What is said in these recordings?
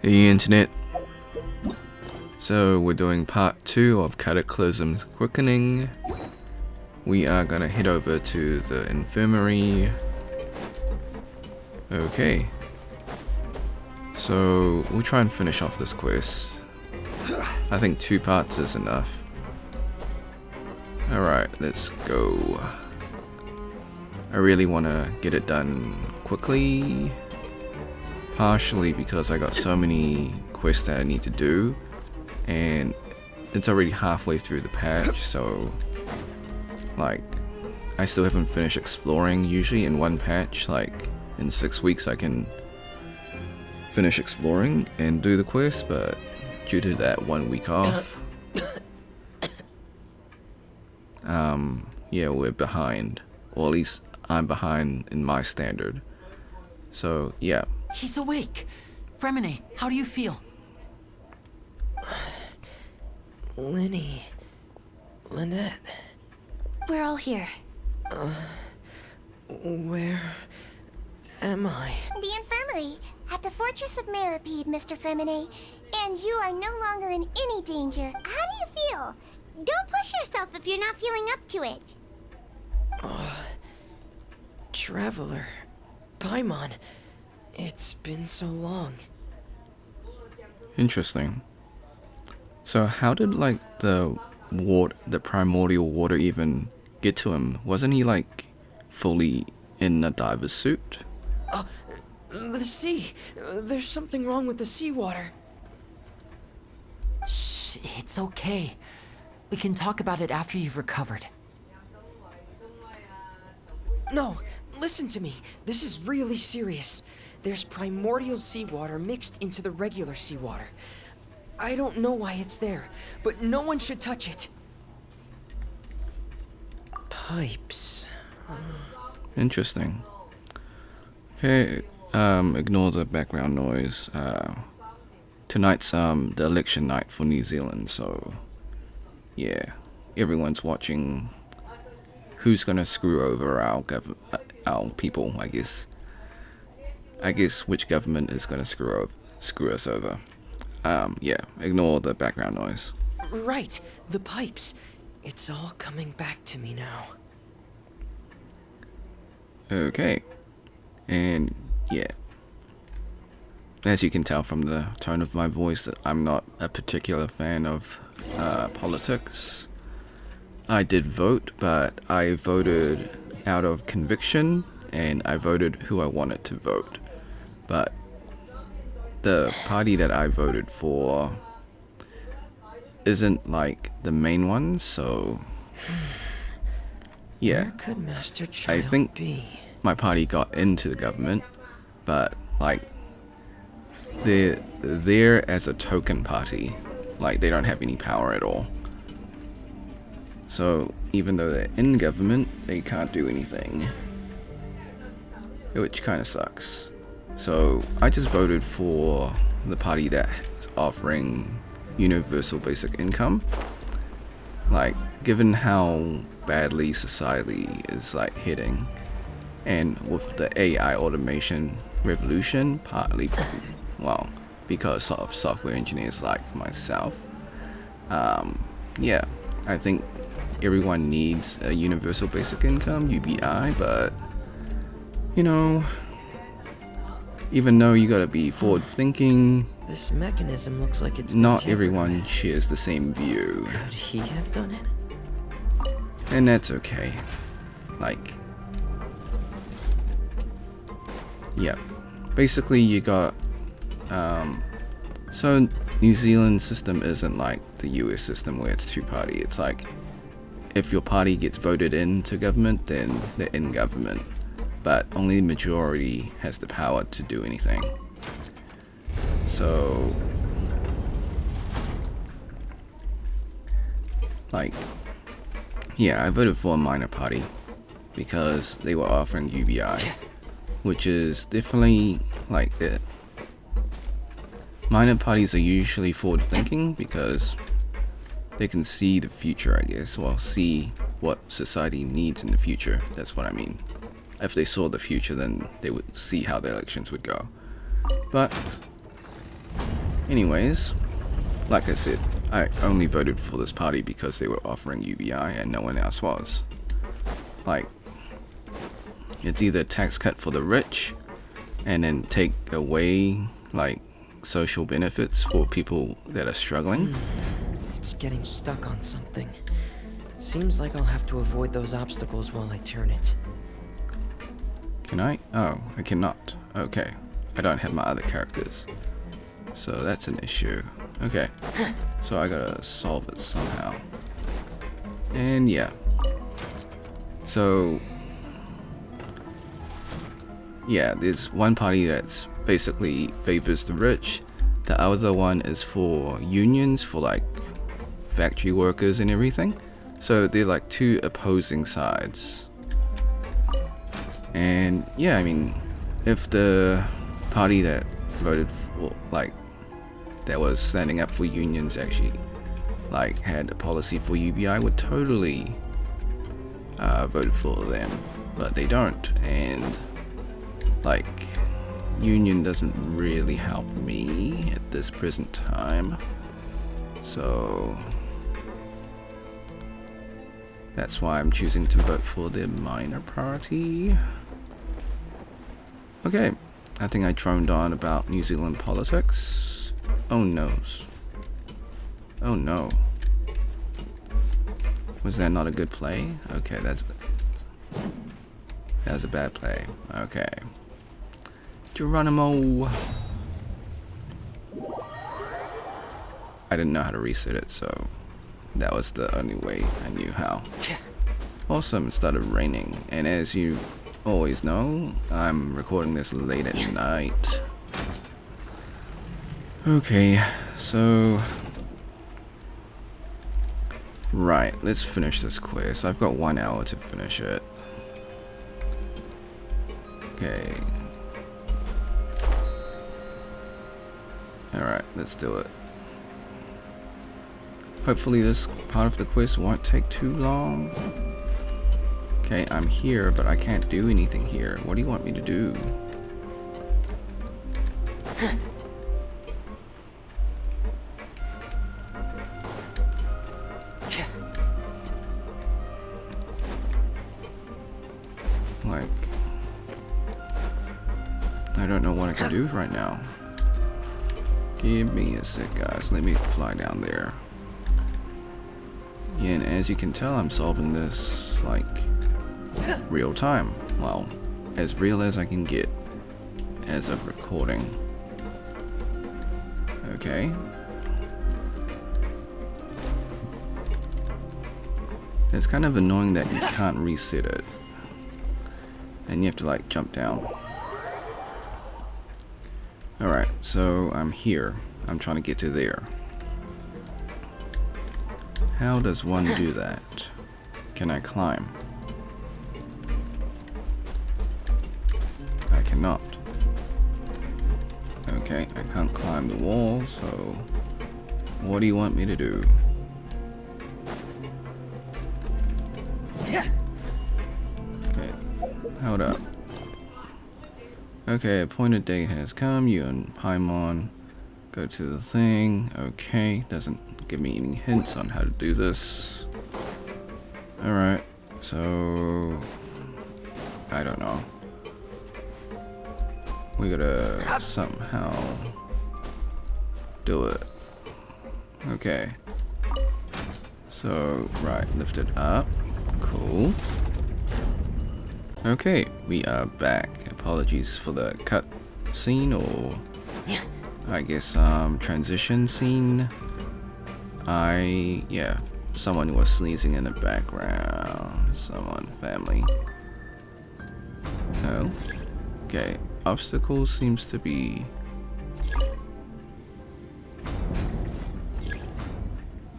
Hey internet. So we're doing part 2 of Cataclysm's quickening. We are gonna head over to the infirmary. Okay. So we'll try and finish off this quest. I think 2 parts is enough. Alright, let's go. I really wanna get it done quickly. Partially because I got so many quests that I need to do, and it's already halfway through the patch, so like I still haven't finished exploring. Usually in one patch, like in 6 weeks, I can finish exploring and do the quest, but due to that 1 week off, yeah, we're behind, or at least I'm behind in my standard. So yeah. He's awake. Fremine, how do you feel? Lenny. Lynette. We're all here. Where am I? The infirmary, at the Fortress of Meripede, Mr. Fremine. And you are no longer in any danger. How do you feel? Don't push yourself if you're not feeling up to it. Traveler. Paimon. It's been so long. Interesting. So how did like the primordial water even get to him? Wasn't he like fully in a diver's suit? The sea. There's something wrong with the seawater. Shh, it's okay. We can talk about it after you've recovered. No, listen to me. This is really serious. There's primordial seawater mixed into the regular seawater. I don't know why it's there, but no one should touch it. Pipes. Interesting. Okay, ignore the background noise. Tonight's the election night for New Zealand, so yeah, everyone's watching who's gonna screw over our people, I guess. I guess which government is gonna screw us over. Yeah, ignore the background noise. Right, the pipes. It's all coming back to me now. Okay, and yeah, as you can tell from the tone of my voice that I'm not a particular fan of politics. I did vote, but I voted out of conviction, and I voted who I wanted to vote. But the party that I voted for isn't like the main one, so yeah. Where could Master Child I think be? my party got into the government, but like they're there as a token party. Like they don't have any power at all. So even though they're in government, they can't do anything, which kind of sucks. So I just voted for the party that's offering universal basic income. Like, given how badly society is like heading, and with the AI automation revolution, partly, well, because of software engineers like myself, yeah, I think everyone needs a universal basic income, UBI, but you know, even though you gotta be forward thinking, This mechanism looks like it's been not tampered everyone with. shares the same view, Could he have done it? and that's okay. Like, yeah, basically you got so New Zealand system isn't like the US system where it's two-party. It's like if your party gets voted into government, then they're in government, but only the majority has the power to do anything. So like, yeah, I voted for a minor party because they were offering UBI, which is definitely like it. Minor parties are usually forward thinking because they can see the future, I guess. Well, see what society needs in the future. That's what I mean. If they saw the future, then they would see how the elections would go. But Anyways, like I said, I only voted for this party because they were offering UBI and no one else was. Like, it's either a tax cut for the rich and then take away like social benefits for people that are struggling. It's getting stuck on something. Seems like I'll have to avoid those obstacles while I turn it. Can I? Oh, I cannot. Okay. I don't have my other characters. So that's an issue. Okay. So I gotta solve it somehow. And yeah. So yeah, there's one party that's basically favors the rich. The other one is for unions, for like factory workers and everything. So they're like two opposing sides. And yeah, I mean, if the party that voted for, like, that was standing up for unions actually like had a policy for UBI, I would totally vote for them, but they don't. And like, union doesn't really help me at this present time, so that's why I'm choosing to vote for the minor party. Okay, I think I droned on about New Zealand politics. Oh no. Oh no. Was that not a good play? Okay, that was a bad play. Okay. Geronimo. I didn't know how to reset it, so that was the only way I knew how. Awesome, it started raining, and as you always know, I'm recording this late at night. Okay, so right, let's finish this quest. I've got 1 hour to finish it. Okay. Alright, let's do it. Hopefully this part of the quest won't take too long. Okay, I'm here, but I can't do anything here. What do you want me to do? Like, I don't know what I can do right now. Give me a sec, guys. Let me fly down there. Yeah, and as you can tell, I'm solving this like real time. Well, as real as I can get as of recording. Okay. It's kind of annoying that you can't reset it. And you have to like jump down. Alright, so I'm here. I'm trying to get to there. How does one do that? Can I climb? I cannot. Okay, I can't climb the wall, so what do you want me to do? Okay, hold up. Okay, appointed date has come. You and Paimon go to the thing. Okay, doesn't give me any hints on how to do this. Alright, so I don't know. We gotta somehow do it. Okay. So, right, lift it up. Cool. Okay, we are back. Apologies for the cut scene, or I guess transition scene. Yeah, someone was sneezing in the background. Someone, family. No. Okay, obstacle seems to be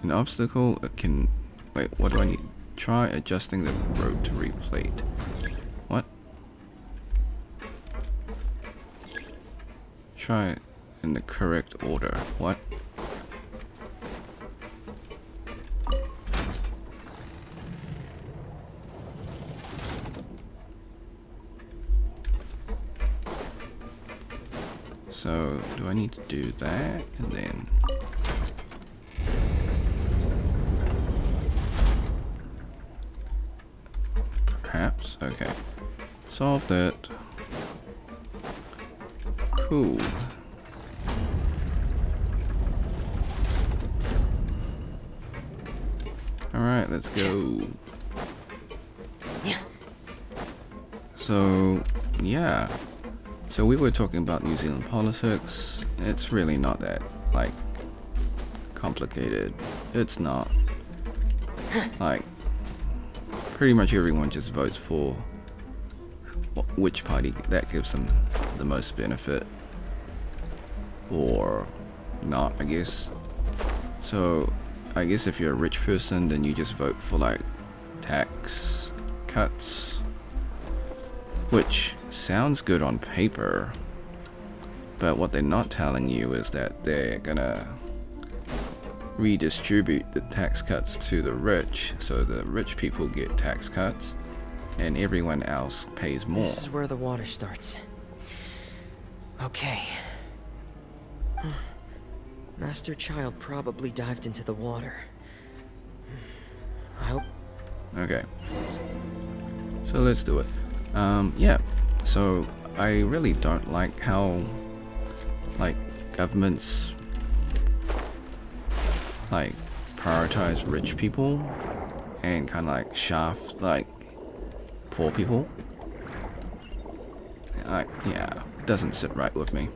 an obstacle. It can wait. What do I need? Try adjusting the rotary plate. What? Try it in the correct order. What? So, do I need to do that and then... Perhaps? Okay. Solve that. Cool. Alright, let's go. So, yeah. So we were talking about New Zealand politics. It's really not that, like, complicated. It's not. Like, pretty much everyone just votes for which party that gives them the most benefit. Or not, I guess. So, I guess if you're a rich person, then you just vote for, like, tax cuts. Which sounds good on paper, but what they're not telling you is that they're gonna redistribute the tax cuts to the rich, so the rich people get tax cuts and everyone else pays more. This is where the water starts. Okay. Master Child probably dived into the water. Okay. So let's do it. Yeah. So I really don't like how, like, governments, like, prioritize rich people and kind of like shaft, like, poor people. Yeah, it doesn't sit right with me.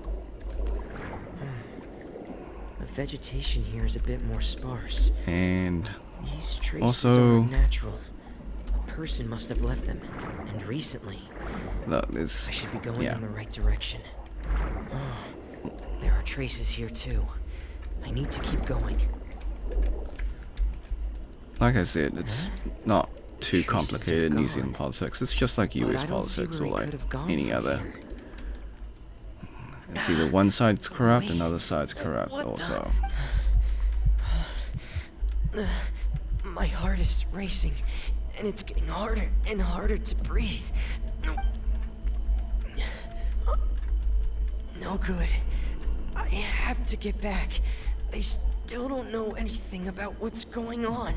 The vegetation here is a bit more sparse. And These traces also, are unnatural. A person must have left them, and recently. look, there's, I should be going yeah. in the right direction. Oh, there are traces here too. I need to keep going. Like I said, it's not too Traces are complicated in New gone. Zealand politics. It's just like But US I don't see politics where or he like could have gone any from other. here. It's either one side's corrupt, Wait, another side's corrupt what the- also. My heart is racing, and it's getting harder and harder to breathe. No good. I have to get back. They still don't know anything about what's going on.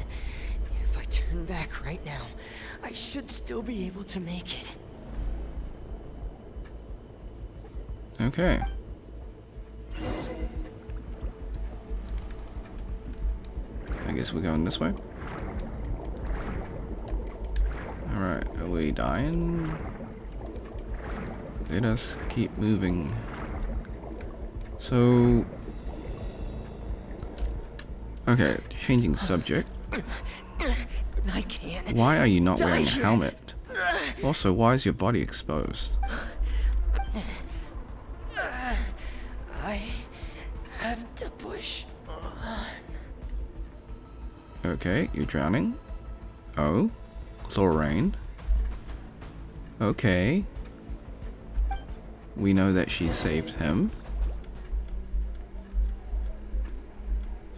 If I turn back right now, I should still be able to make it. Okay. I guess we're going this way. Alright, are we dying? Let us keep moving. So... Okay, changing subject. I can't. Why are you not die wearing a here. helmet? Also, why is your body exposed? I have to push on. Okay, you're drowning. Oh, chlorine. Okay. We know that she saved him.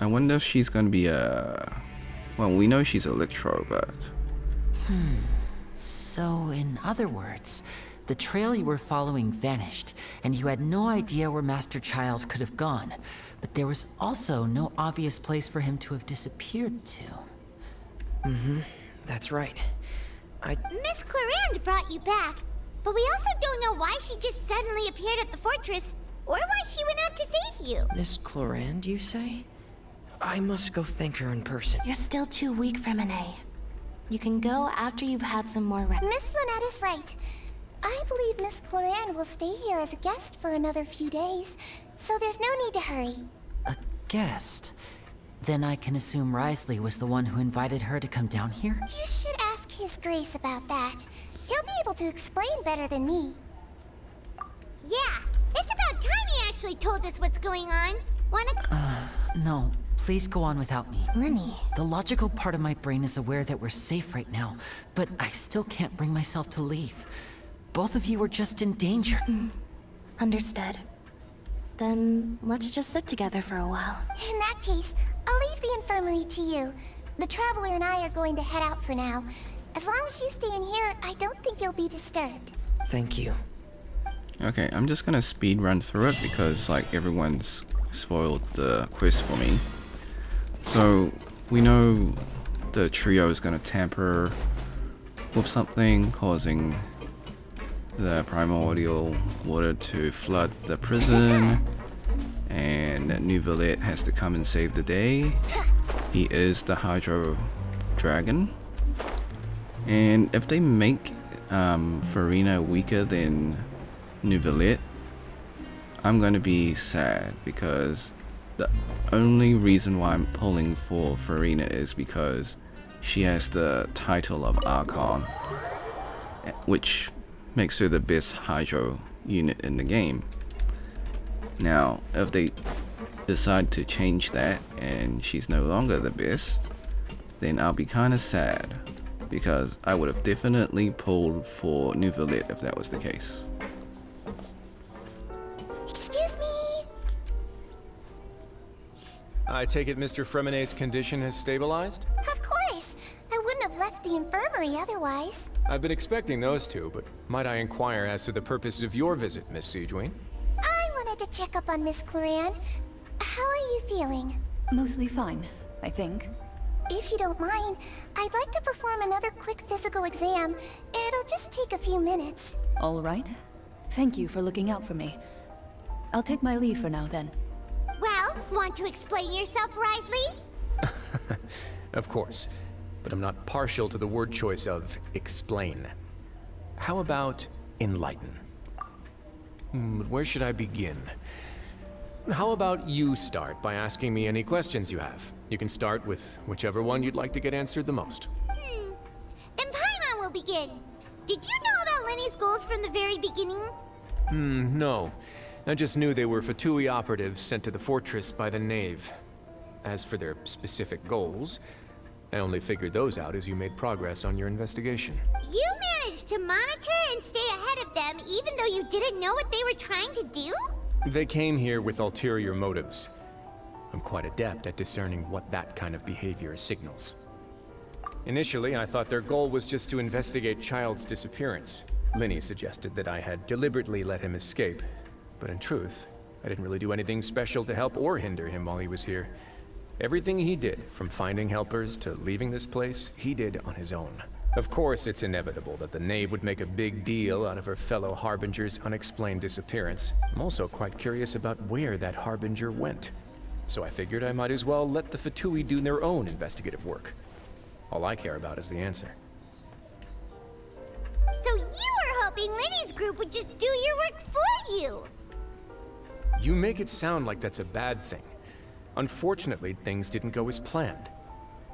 I wonder if she's gonna be a... Well, we know she's Electro, but... So, in other words, the trail you were following vanished, and you had no idea where Master Child could have gone. But there was also no obvious place for him to have disappeared to. That's right. Miss Clarande brought you back, but we also don't know why she just suddenly appeared at the fortress, or why she went out to save you. Miss Clarande, you say? I must go thank her in person. You're still too weak, Fremine. You can go after you've had some more rest. Miss Lynette is right. I believe Miss Clarande will stay here as a guest for another few days, so there's no need to hurry. A guest? Then I can assume Risley was the one who invited her to come down here? You should ask His Grace about that. He'll be able to explain better than me. Yeah, it's about time he actually told us what's going on. Wanna... No, please go on without me. Lenny. The logical part of my brain is aware that we're safe right now, but I still can't bring myself to leave. Both of you are just in danger. Understood. Then let's just sit together for a while. In that case, I'll leave the infirmary to you. The Traveler and I are going to head out for now. As long as you stay in here, I don't think you'll be disturbed. Thank you. Okay, I'm just gonna speed run through it because like everyone's spoiled the quest for me. So we know the trio is gonna tamper with something, causing the primordial water to flood the prison, and Neuvillette has to come and save the day. He is the Hydro Dragon, and if they make Farina weaker than Neuvillette, I'm gonna be sad, because the only reason why I'm pulling for Farina is because she has the title of Archon, which makes her the best Hydro unit in the game. Now, if they decide to change that and she's no longer the best, then I'll be kinda sad, because I would have definitely pulled for Neuvillette if that was the case. Excuse me. I take it Mr. Fremenet's condition has stabilized? Of course. I wouldn't have left the infirmary otherwise. I've been expecting those two, but might I inquire as to the purpose of your visit, Miss Sejuane? I wanted to check up on Miss Cloran. How are you feeling? Mostly fine, I think. If you don't mind, I'd like to perform another quick physical exam. It'll just take a few minutes. All right. Thank you for looking out for me. I'll take my leave for now, then. Well, want to explain yourself, Risley? Of course, but I'm not partial to the word choice of explain. How about enlighten? Where should I begin? How about you start by asking me any questions you have? You can start with whichever one you'd like to get answered the most. Then Paimon will begin. Did you know about Lenny's goals from the very beginning? No. I just knew they were Fatui operatives sent to the fortress by the Knave. As for their specific goals, I only figured those out as you made progress on your investigation. You managed to monitor and stay ahead of them even though you didn't know what they were trying to do? They came here with ulterior motives. I'm quite adept at discerning what that kind of behavior signals. Initially, I thought their goal was just to investigate Child's disappearance. Linny suggested that I had deliberately let him escape, but in truth, I didn't really do anything special to help or hinder him while he was here. Everything he did, from finding helpers to leaving this place, he did on his own. Of course, it's inevitable that the Knave would make a big deal out of her fellow Harbinger's unexplained disappearance. I'm also quite curious about where that Harbinger went. So I figured I might as well let the Fatui do their own investigative work. All I care about is the answer. So you were hoping Lenny's group would just do your work for you? You make it sound like that's a bad thing. Unfortunately, things didn't go as planned.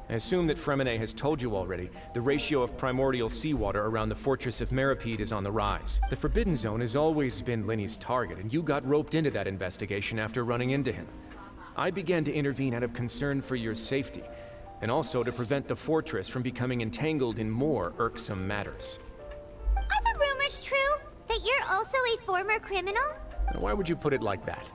I assume that Fremenet has told you already, the ratio of primordial seawater around the fortress of Meripede is on the rise. The Forbidden Zone has always been Linny's target, and you got roped into that investigation after running into him. I began to intervene out of concern for your safety, and also to prevent the fortress from becoming entangled in more irksome matters. Are the rumors true? That you're also a former criminal? Now, why would you put it like that?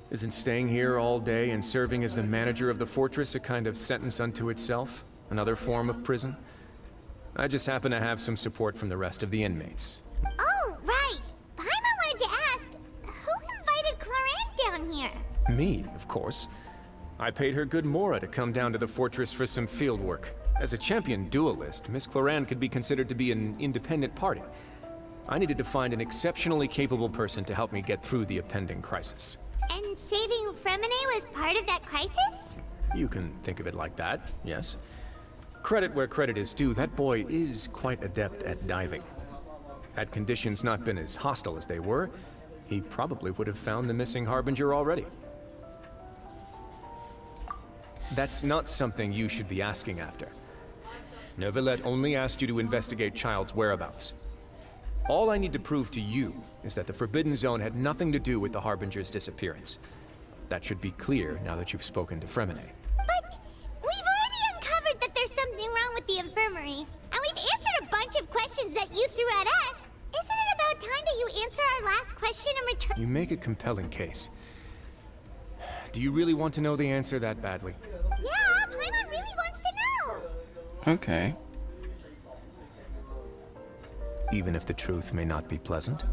Isn't staying here all day and serving as the manager of the fortress a kind of sentence unto itself? Another form of prison? I just happen to have some support from the rest of the inmates. Oh, right. Paimon wanted to ask, who invited Cloran down here? Me, of course. I paid her good mora to come down to the fortress for some field work. As a champion duelist, Miss Cloran could be considered to be an independent party. I needed to find an exceptionally capable person to help me get through the impending crisis. And saving Fremenet was part of that crisis? You can think of it like that, yes. Credit where credit is due, that boy is quite adept at diving. Had conditions not been as hostile as they were, he probably would have found the missing Harbinger already. That's not something you should be asking after. Neuvillette only asked you to investigate Child's whereabouts. All I need to prove to you is that the Forbidden Zone had nothing to do with the Harbinger's disappearance. That should be clear now that you've spoken to Fremenet. But we've already uncovered that there's something wrong with the infirmary. And we've answered a bunch of questions that you threw at us. Isn't it about time that you answer our last question and return? You make a compelling case. Do you really want to know the answer that badly? Yeah, Paimon really wants to know. Okay. Even if the truth may not be pleasant?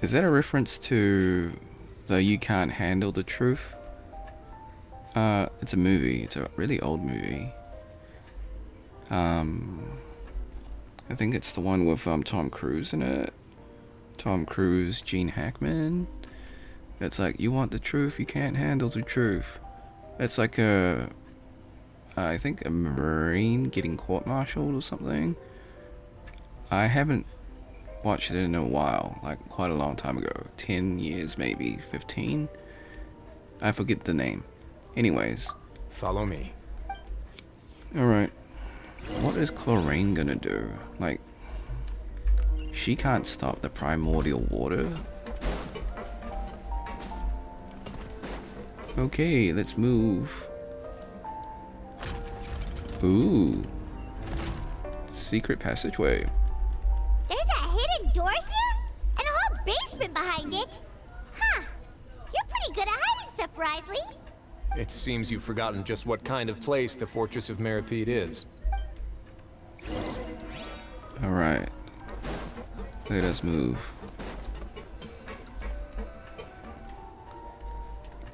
Is that a reference to the You Can't Handle the Truth? It's a movie. It's a really old movie. I think it's the one with Tom Cruise in it. Tom Cruise, Gene Hackman. It's like, you want the truth, you can't handle the truth. It's like I think a Marine getting court-martialed or something. I haven't watched it in a while, like quite a long time ago. 10 years maybe, 15. I forget the name. Anyways. Follow me. Alright. What is Chlorine gonna do? Like, she can't stop the primordial water. Okay, let's move. Ooh. Secret passageway. There's a hidden door here? And a whole basement behind it? Huh. You're pretty good at hiding stuff, Risley. It seems you've forgotten just what kind of place the Fortress of Meripede is. Alright. Let us move.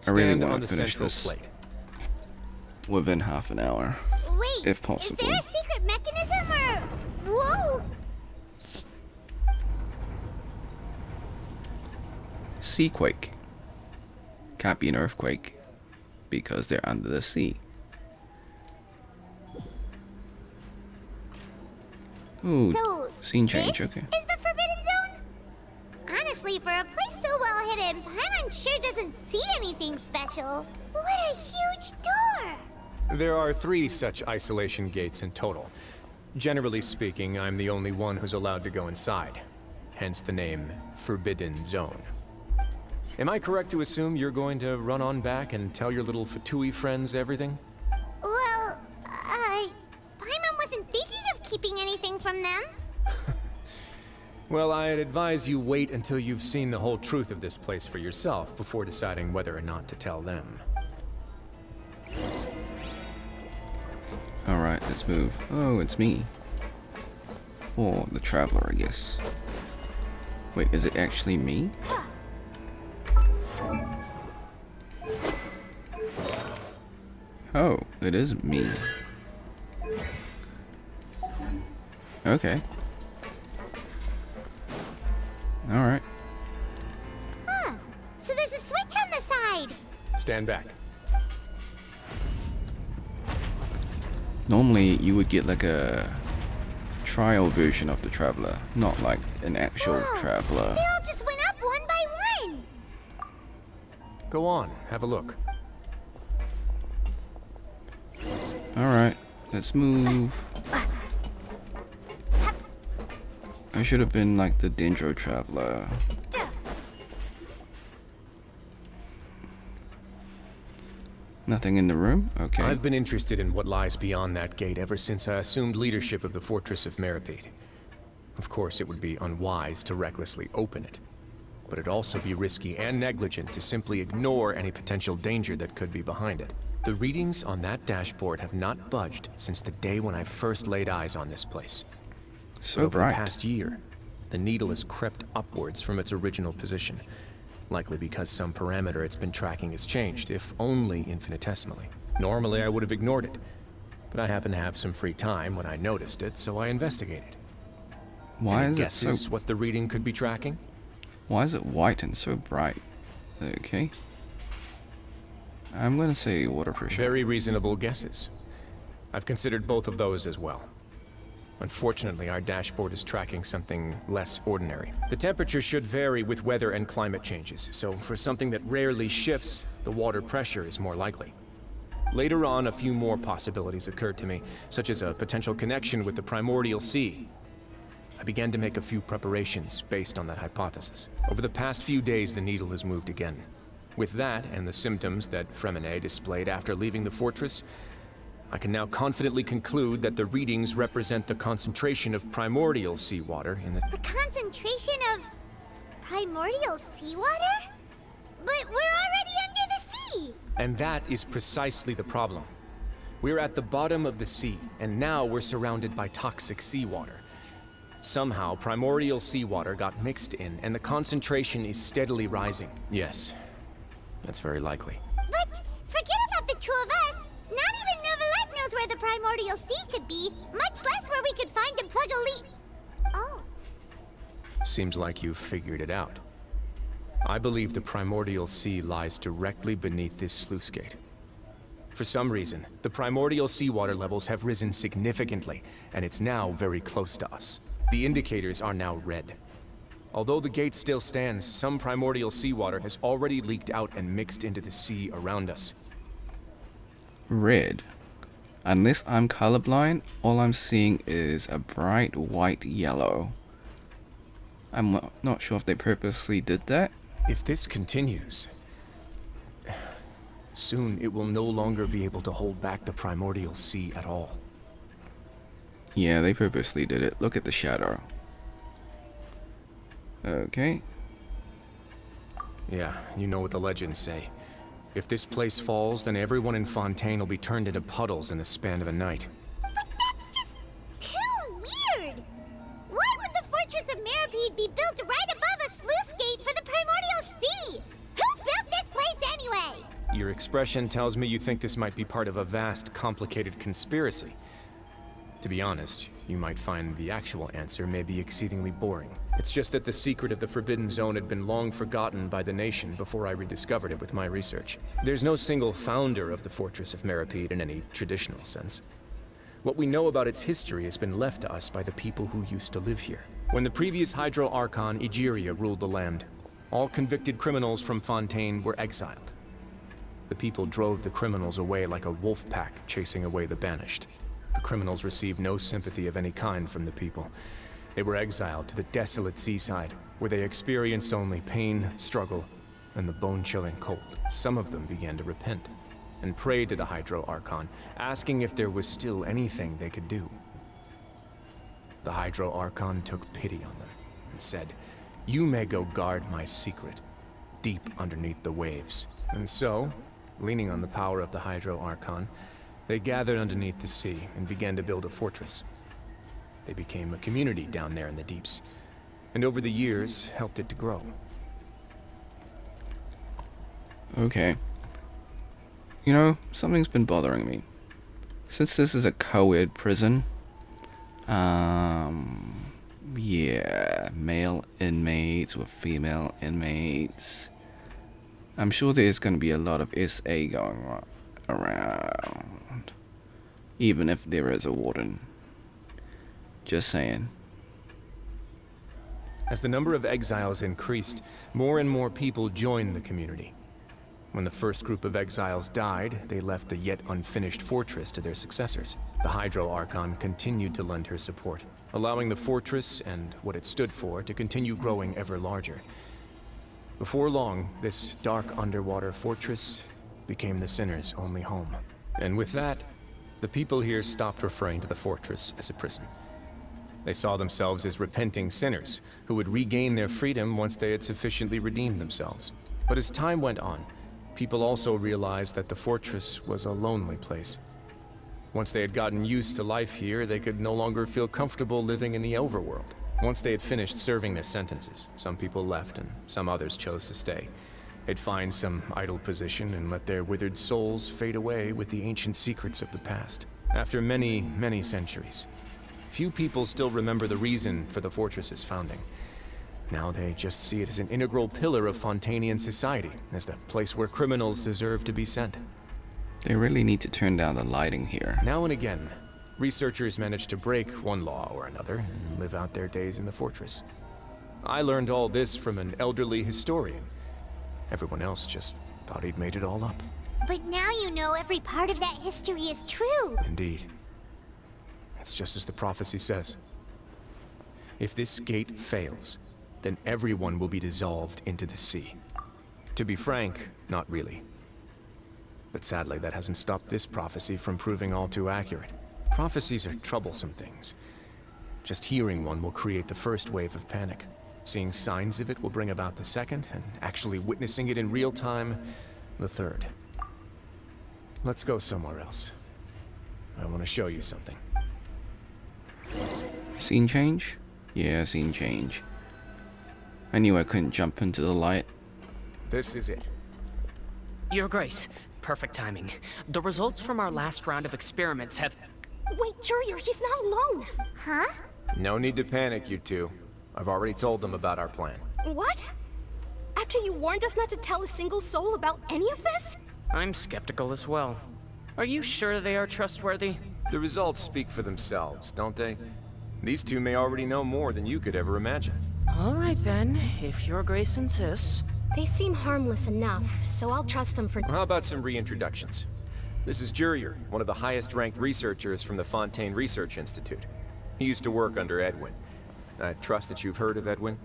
I really Stand on want the to finish central this plate. within half an hour, Wait, if possible. is there a secret mechanism or... Whoa! Seaquake. Can't be an earthquake because they're under the sea. Ooh, So, scene change, this okay. is the Forbidden Zone? Honestly, for a place so well hidden, Paimon sure doesn't see anything special. What a huge door! There are 3 such isolation gates in total. Generally speaking, I'm the only one who's allowed to go inside. Hence the name Forbidden Zone. Am I correct to assume you're going to run on back and tell your little Fatui friends everything? Well, Paimon wasn't thinking of keeping anything from them. Well, I'd advise you wait until you've seen the whole truth of this place for yourself before deciding whether or not to tell them. Alright, let's move. Oh, it's me. Or the traveler, I guess. Wait, is it actually me? Oh, it is me. Okay. Alright. Huh. So there's a switch on the side. Stand back. Normally, you would get like a trial version of the traveler, not like an actual Wow, traveler. They all just went up one by one. Go on, have a look. Alright, let's move. I should have been like the Dendro Traveler. Nothing in the room? Okay. I've been interested in what lies beyond that gate ever since I assumed leadership of the Fortress of Meripede. Of course, it would be unwise to recklessly open it. But it'd also be risky and negligent to simply ignore any potential danger that could be behind it. The readings on that dashboard have not budged since the day when I first laid eyes on this place. So Over bright. the past year, the needle has crept upwards from its original position. Likely because some parameter it's been tracking has changed, if only infinitesimally. Normally I would have ignored it, but I happened to have some free time when I noticed it, so I investigated. Why Any is it guesses so? what the reading could be tracking? Why is it white and so bright? Okay. I'm gonna say water pressure. Very reasonable guesses. I've considered both of those as well. Unfortunately, our dashboard is tracking something less ordinary. The temperature should vary with weather and climate changes, so for something that rarely shifts, the water pressure is more likely. Later on, a few more possibilities occurred to me, such as a potential connection with the primordial sea. I began to make a few preparations based on that hypothesis. Over the past few days, the needle has moved again. With that, and the symptoms that Fremine displayed after leaving the fortress, I can now confidently conclude that the readings represent the concentration of primordial seawater in the... The concentration of primordial seawater? But we're already under the sea! And that is precisely the problem. We're at the bottom of the sea, and now we're surrounded by toxic seawater. Somehow, primordial seawater got mixed in, and the concentration is steadily rising. Yes, that's very likely. But forget about the two of us. Not even Neuvillette knows where the primordial sea could be, much less where we could find and plug a leak. Oh. Seems like you've figured it out. I believe the primordial sea lies directly beneath this sluice gate. For some reason, the primordial seawater levels have risen significantly, and it's now very close to us. The indicators are now red. Although the gate still stands, some primordial seawater has already leaked out and mixed into the sea around us. Red. Unless I'm colorblind, all I'm seeing is a bright white yellow. I'm not sure if they purposely did that. If this continues, soon it will no longer be able to hold back the primordial sea at all. Yeah, they purposely did it. Look at the shadow. Okay. Yeah, you know what the legends say. If this place falls, then everyone in Fontaine will be turned into puddles in the span of a night. But that's just too weird! Why would the Fortress of Meripede be built right above a sluice gate for the primordial sea? Who built this place anyway? Your expression tells me you think this might be part of a vast, complicated conspiracy. To be honest, you might find the actual answer may be exceedingly boring. It's just that the secret of the Forbidden Zone had been long forgotten by the nation before I rediscovered it with my research. There's no single founder of the Fortress of Meripede in any traditional sense. What we know about its history has been left to us by the people who used to live here. When the previous Hydro Archon Egeria ruled the land, all convicted criminals from Fontaine were exiled. The people drove the criminals away like a wolf pack chasing away the banished. The criminals received no sympathy of any kind from the people. They were exiled to the desolate seaside, where they experienced only pain, struggle, and the bone-chilling cold. Some of them began to repent, and prayed to the Hydro Archon, asking if there was still anything they could do. The Hydro Archon took pity on them, and said, "You may go guard my secret, deep underneath the waves." And so, leaning on the power of the Hydro Archon, they gathered underneath the sea and began to build a fortress. They became a community down there in the deeps, and over the years helped it to grow. Okay. You know, something's been bothering me. Since this is a co-ed prison, yeah, male inmates with female inmates. I'm sure there's going to be a lot of SA going around, even if there is a warden. Just saying. As the number of exiles increased, more and more people joined the community. When the first group of exiles died, they left the yet unfinished fortress to their successors. The Hydro Archon continued to lend her support, allowing the fortress and what it stood for to continue growing ever larger. Before long, this dark underwater fortress became the sinner's only home. And with that, the people here stopped referring to the fortress as a prison. They saw themselves as repenting sinners who would regain their freedom once they had sufficiently redeemed themselves. But as time went on, people also realized that the fortress was a lonely place. Once they had gotten used to life here, they could no longer feel comfortable living in the overworld. Once they had finished serving their sentences, some people left and some others chose to stay. They'd find some idle position and let their withered souls fade away with the ancient secrets of the past. After many, many centuries, few people still remember the reason for the fortress's founding. Now they just see it as an integral pillar of Fontainian society, as the place where criminals deserve to be sent. They really need to turn down the lighting here. Now and again, researchers manage to break one law or another and live out their days in the fortress. I learned all this from an elderly historian. Everyone else just thought he'd made it all up. But now you know every part of that history is true. Indeed. It's just as the prophecy says. If this gate fails, then everyone will be dissolved into the sea. To be frank, not really. But sadly, that hasn't stopped this prophecy from proving all too accurate. Prophecies are troublesome things. Just hearing one will create the first wave of panic. Seeing signs of it will bring about the second, and actually witnessing it in real time, the third. Let's go somewhere else. I want to show you something. Scene change? Yeah, scene change. I knew I couldn't jump into the light. This is it. Your Grace, perfect timing. The results from our last round of experiments have... Wait, Jurier, he's not alone. Huh? No need to panic, you two. I've already told them about our plan. What? After you warned us not to tell a single soul about any of this? I'm skeptical as well. Are you sure they are trustworthy? The results speak for themselves, don't they? These two may already know more than you could ever imagine. All right then, if Your Grace insists. They seem harmless enough, so I'll trust them for... How about some reintroductions? This is Jurier, one of the highest-ranked researchers from the Fontaine Research Institute. He used to work under Edwin. I trust that you've heard of Edwin?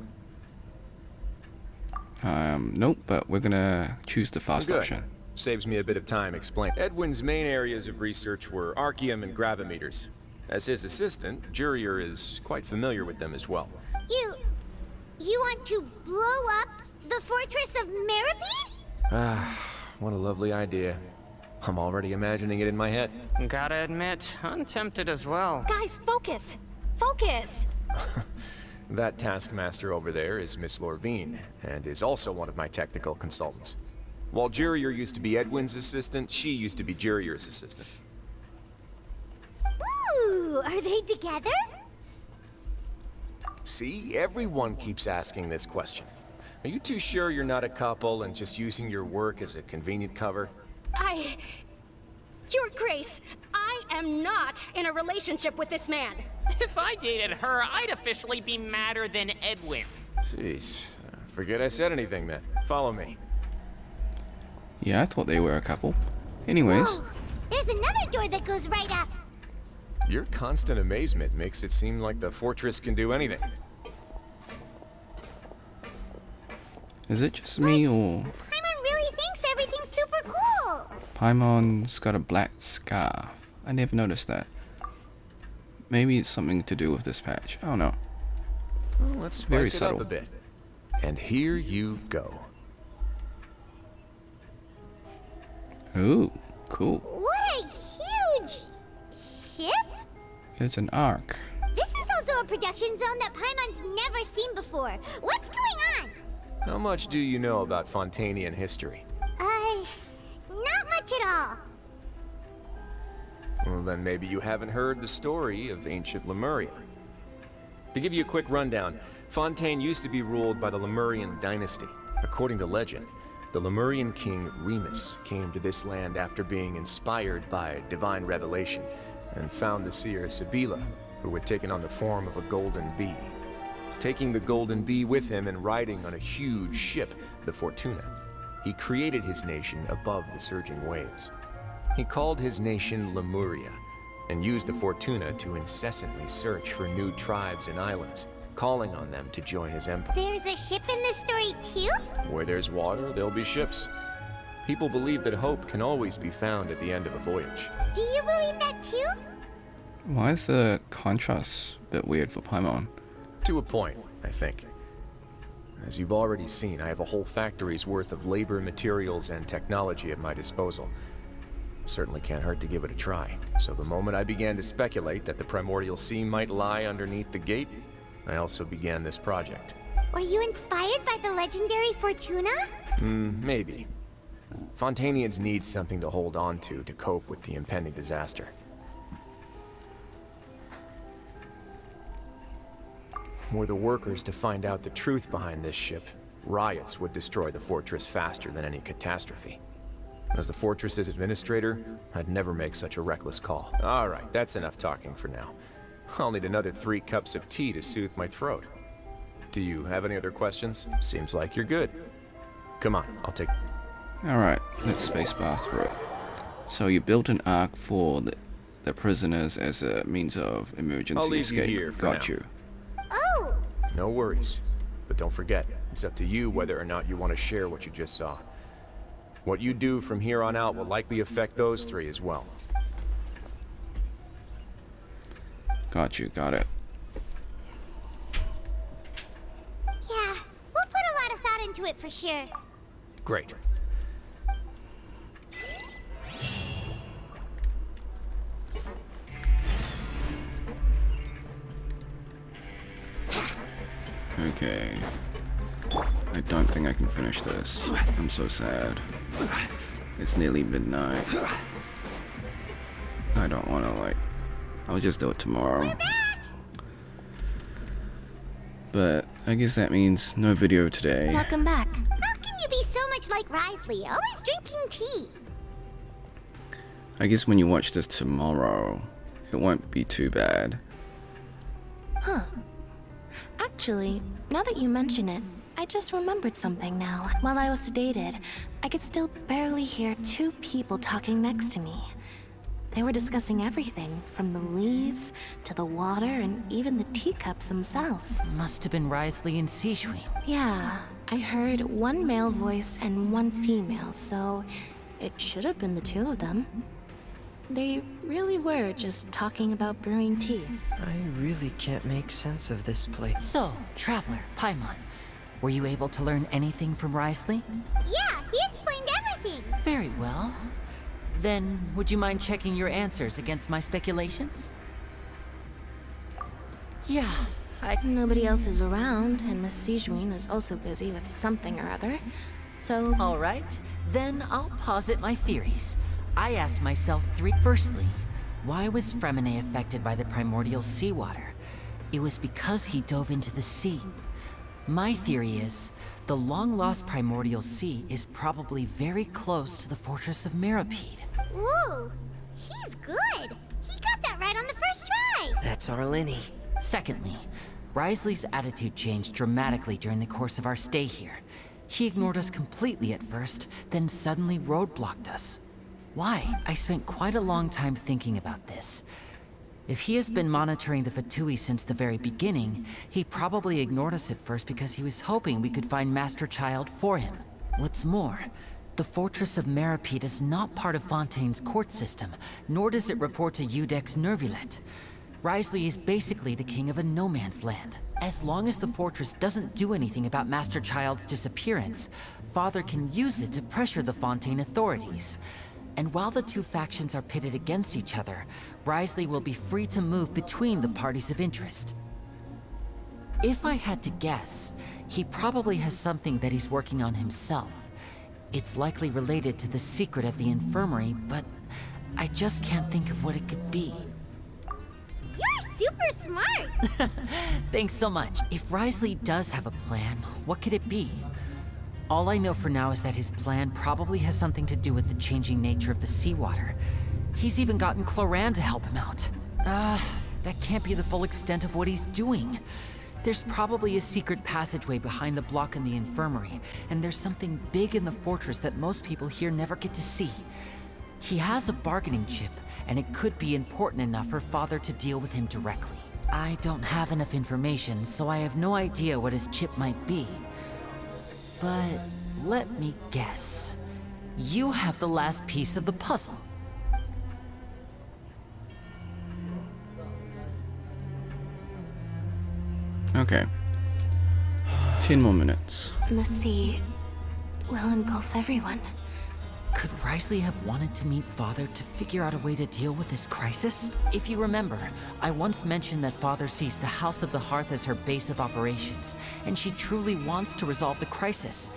Nope, but we're gonna choose the fast Good. option. Saves me a bit of time explaining. Edwin's main areas of research were archaeum and gravimeters. As his assistant, Jurier is quite familiar with them as well. You want to blow up the fortress of Meripede? What a lovely idea. I'm already imagining it in my head. Gotta admit, I'm tempted as well. Guys, focus! Focus! That taskmaster over there is Miss Lorvine, and is also one of my technical consultants. While Jurier used to be Edwin's assistant, she used to be Jurier's assistant. Ooh, are they together? See, everyone keeps asking this question. Are you too sure you're not a couple and just using your work as a convenient cover? Your Grace, I am not in a relationship with this man. If I dated her, I'd officially be madder than Edwin. Jeez, forget I said anything then. Follow me. Yeah, I thought they were a couple. Anyways, Whoa, there's another door that goes right up. Your constant amazement makes it seem like the fortress can do anything. is it just me or Paimon really thinks everything's super cool. Paimon's got a black scarf? I never noticed that. Maybe it's something to do with this patch. I don't know. Well, let's Very spice it up subtle. a bit. And here you go. Ooh, cool. What a huge ship? It's an arc. This is also a production zone that Paimon's never seen before. What's going on? How much do you know about Fontainian history? Not much at all. Well, then maybe you haven't heard the story of ancient Lemuria. To give you a quick rundown, Fontaine used to be ruled by the Lemurian dynasty. According to legend, the Lemurian king Remus came to this land after being inspired by divine revelation and found the seer Sibila, who had taken on the form of a golden bee. Taking the golden bee with him and riding on a huge ship, the Fortuna, he created his nation above the surging waves. He called his nation Lemuria, and used the Fortuna to incessantly search for new tribes and islands, calling on them to join his empire. There's a ship in this story too? Where there's water, there'll be ships. People believe that hope can always be found at the end of a voyage. Do you believe that too? Why is the contrast a bit weird for Paimon? To a point, I think. As you've already seen, I have a whole factory's worth of labor, materials, and technology at my disposal. Certainly can't hurt to give it a try. So the moment I began to speculate that the primordial sea might lie underneath the gate, I also began this project. Were you inspired by the legendary Fortuna? Maybe. Fontainians need something to hold on to cope with the impending disaster. Were the workers to find out the truth behind this ship, riots would destroy the fortress faster than any catastrophe. As the fortress's administrator, I'd never make such a reckless call. All right, that's enough talking for now. I'll need another 3 cups of tea to soothe my throat. Do you have any other questions? Seems like you're good. Come on, I'll take... Alright, let's spacebar through it. So you built an arc for the prisoners as a means of emergency I'll leave escape. you here for Got now. you. Oh! No worries. But don't forget, it's up to you whether or not you want to share what you just saw. What you do from here on out will likely affect those 3 as well. Got you, got it. Yeah, we'll put a lot of thought into it for sure. Great. Okay. I don't think I can finish this. I'm so sad. It's nearly midnight. I don't want to, like... I'll just do it tomorrow. But I guess that means no video today. Welcome back. How can you be so much like Risley, always drinking tea? I guess when you watch this tomorrow, it won't be too bad. Huh. Actually, now that you mention it, I just remembered something now. While I was sedated, I could still barely hear two people talking next to me. They were discussing everything, from the leaves, to the water, and even the teacups themselves. Must have been Risley and Sishui. Yeah, I heard one male voice and one female, so it should have been the two of them. They really were just talking about brewing tea. I really can't make sense of this place. So, Traveler, Paimon, were you able to learn anything from Risley? Yeah, he explained everything. Very well. Then, would you mind checking your answers against my speculations? Yeah, Nobody else is around, and Miss Sijouin is also busy with something or other. So... All right, then I'll posit my theories. I asked myself three. Firstly, why was Fremine affected by the primordial seawater? It was because he dove into the sea. My theory is, the long-lost primordial sea is probably very close to the fortress of Mirapede. Whoa, he's good. He got that right on the first try. That's our Linny. Secondly, Risley's attitude changed dramatically during the course of our stay here. He ignored us completely at first, then suddenly roadblocked us. Why? I spent quite a long time thinking about this. If he has been monitoring the Fatui since the very beginning, he probably ignored us at first because he was hoping we could find Master Child for him. What's more, the Fortress of Mirapede is not part of Fontaine's court system, nor does it report to Udex Nervulet. Risley is basically the king of a no-man's land. As long as the fortress doesn't do anything about Master Child's disappearance, Father can use it to pressure the Fontaine authorities. And while the two factions are pitted against each other, Risley will be free to move between the parties of interest. If I had to guess, he probably has something that he's working on himself. It's likely related to the secret of the infirmary, but I just can't think of what it could be. You're super smart. Thanks so much. If Risley does have a plan, what could it be? All I know for now is that his plan probably has something to do with the changing nature of the seawater. He's even gotten Cloran to help him out. That can't be the full extent of what he's doing. There's probably a secret passageway behind the block in the infirmary, and there's something big in the fortress that most people here never get to see. He has a bargaining chip, and it could be important enough for Father to deal with him directly. I don't have enough information, so I have no idea what his chip might be. But let me guess. You have the last piece of the puzzle. Okay. 10 more minutes. The sea will engulf everyone. Could Risley have wanted to meet Father to figure out a way to deal with this crisis? If you remember, I once mentioned that Father sees the House of the Hearth as her base of operations, and she truly wants to resolve the crisis.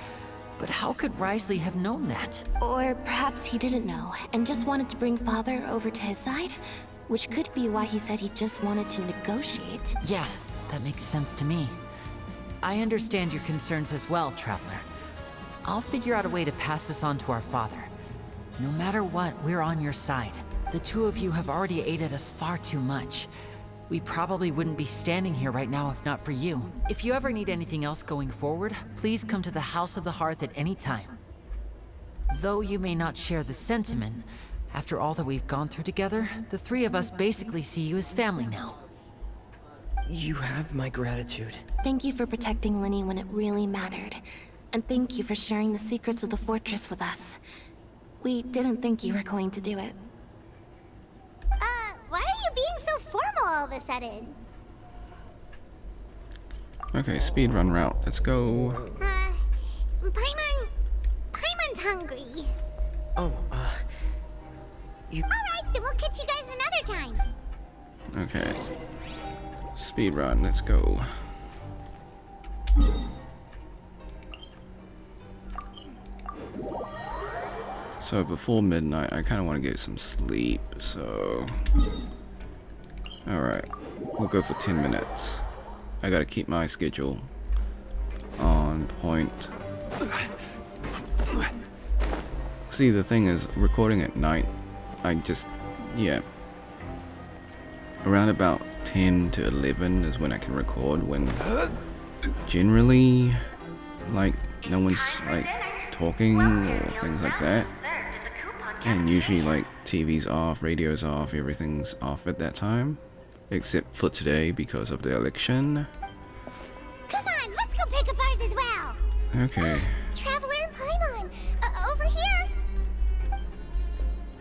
But how could Risley have known that? Or perhaps he didn't know, and just wanted to bring Father over to his side? Which could be why he said he just wanted to negotiate. Yeah, that makes sense to me. I understand your concerns as well, Traveler. I'll figure out a way to pass this on to our father. No matter what, we're on your side. The two of you have already aided us far too much. We probably wouldn't be standing here right now if not for you. If you ever need anything else going forward, please come to the House of the Hearth at any time. Though you may not share the sentiment, after all that we've gone through together, the three of us basically see you as family now. You have my gratitude. Thank you for protecting Linny when it really mattered. And thank you for sharing the secrets of the fortress with us. We didn't think you were going to do it. Why are you being so formal all of a sudden? Okay, speedrun route. Let's go. Paimon's hungry. Oh, Alright, then we'll catch you guys another time. Okay. Speedrun, let's go. So before midnight, I kind of want to get some sleep, so... Alright, we'll go for 10 minutes. I gotta keep my schedule on point. See, the thing is, recording at night, I just... yeah. Around about 10 to 11 is when I can record, when generally, like, no one's, like, talking or things like that. And usually, like, TV's off, radio's off, everything's off at that time. Except for today because of the election. Come on, let's go pick up ours as well. Okay. Traveler and Paimon, over here.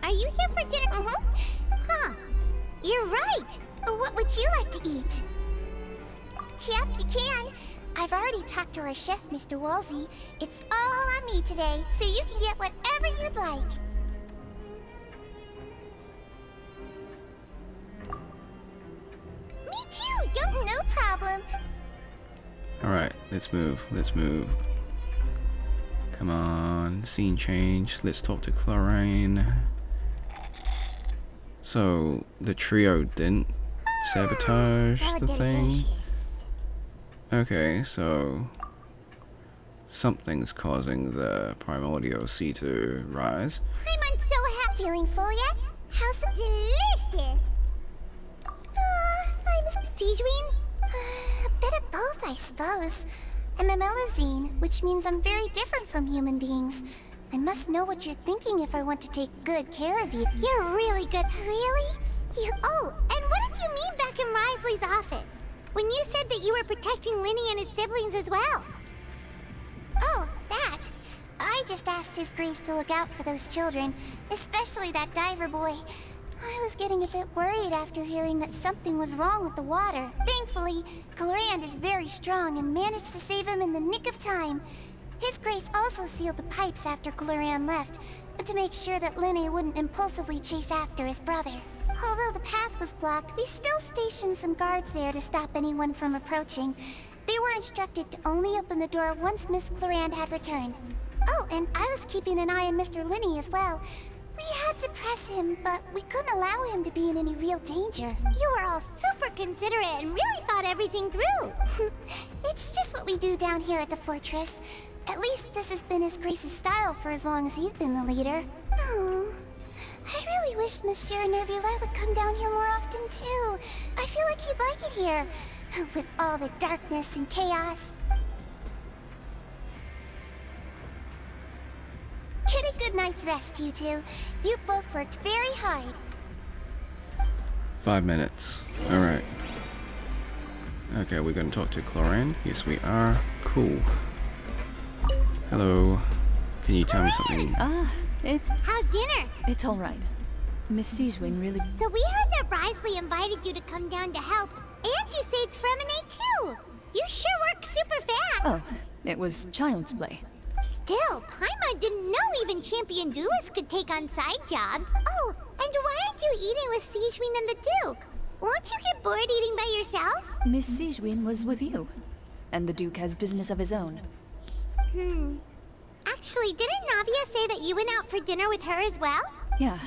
Are you here for dinner? Huh. You're right. What would you like to eat? Yep, you can. I've already talked to our chef, Mr. Wolsey. It's all on me today, so you can get whatever you'd like. Me too, don't... No problem. Alright, let's move. Let's move. Come on. Scene change. Let's talk to Chlorine. So, the trio didn't sabotage the thing? Okay, so... something's causing the primordial sea to rise. Paimon's so happy. Feeling full yet? How's the... Delicious. I'm Sijuin? A bit of both, I suppose. I'm a Melazine, which means I'm very different from human beings. I must know what you're thinking if I want to take good care of you. You're really good. Really? Oh, and what did you mean back in Risley's office? When you said that you were protecting Linny and his siblings as well? Oh, that. I just asked His Grace to look out for those children, especially that diver boy. I was getting a bit worried after hearing that something was wrong with the water. Thankfully, Clorand is very strong and managed to save him in the nick of time. His Grace also sealed the pipes after Clorand left, to make sure that Linny wouldn't impulsively chase after his brother. Although the path was blocked, we still stationed some guards there to stop anyone from approaching. They were instructed to only open the door once Miss Clorand had returned. Oh, and I was keeping an eye on Mr. Linny as well. We had to press him, but we couldn't allow him to be in any real danger. You were all super considerate and really thought everything through. It's just what we do down here at the fortress. At least this has been His Grace's style for as long as he's been the leader. Oh, I really wish Monsieur Nervula would come down here more often too. I feel like he'd like it here, with all the darkness and chaos. Get a good night's rest, you two. You both worked very hard. 5 minutes. Alright. Okay, we're gonna talk to Clorand. Yes, we are. Cool. Hello. Can you tell me something? How's dinner? It's all right. Miss Sijuin really... So we heard that Risley invited you to come down to help, and you saved Fremine too. You sure work super fast. Oh, it was child's play. Still, Paimon didn't know even champion duelists could take on side jobs. Oh, and why aren't you eating with Sijuin and the Duke? Won't you get bored eating by yourself? Miss Sijuin was with you, and the Duke has business of his own. Actually, didn't Navia say that you went out for dinner with her as well? Yeah.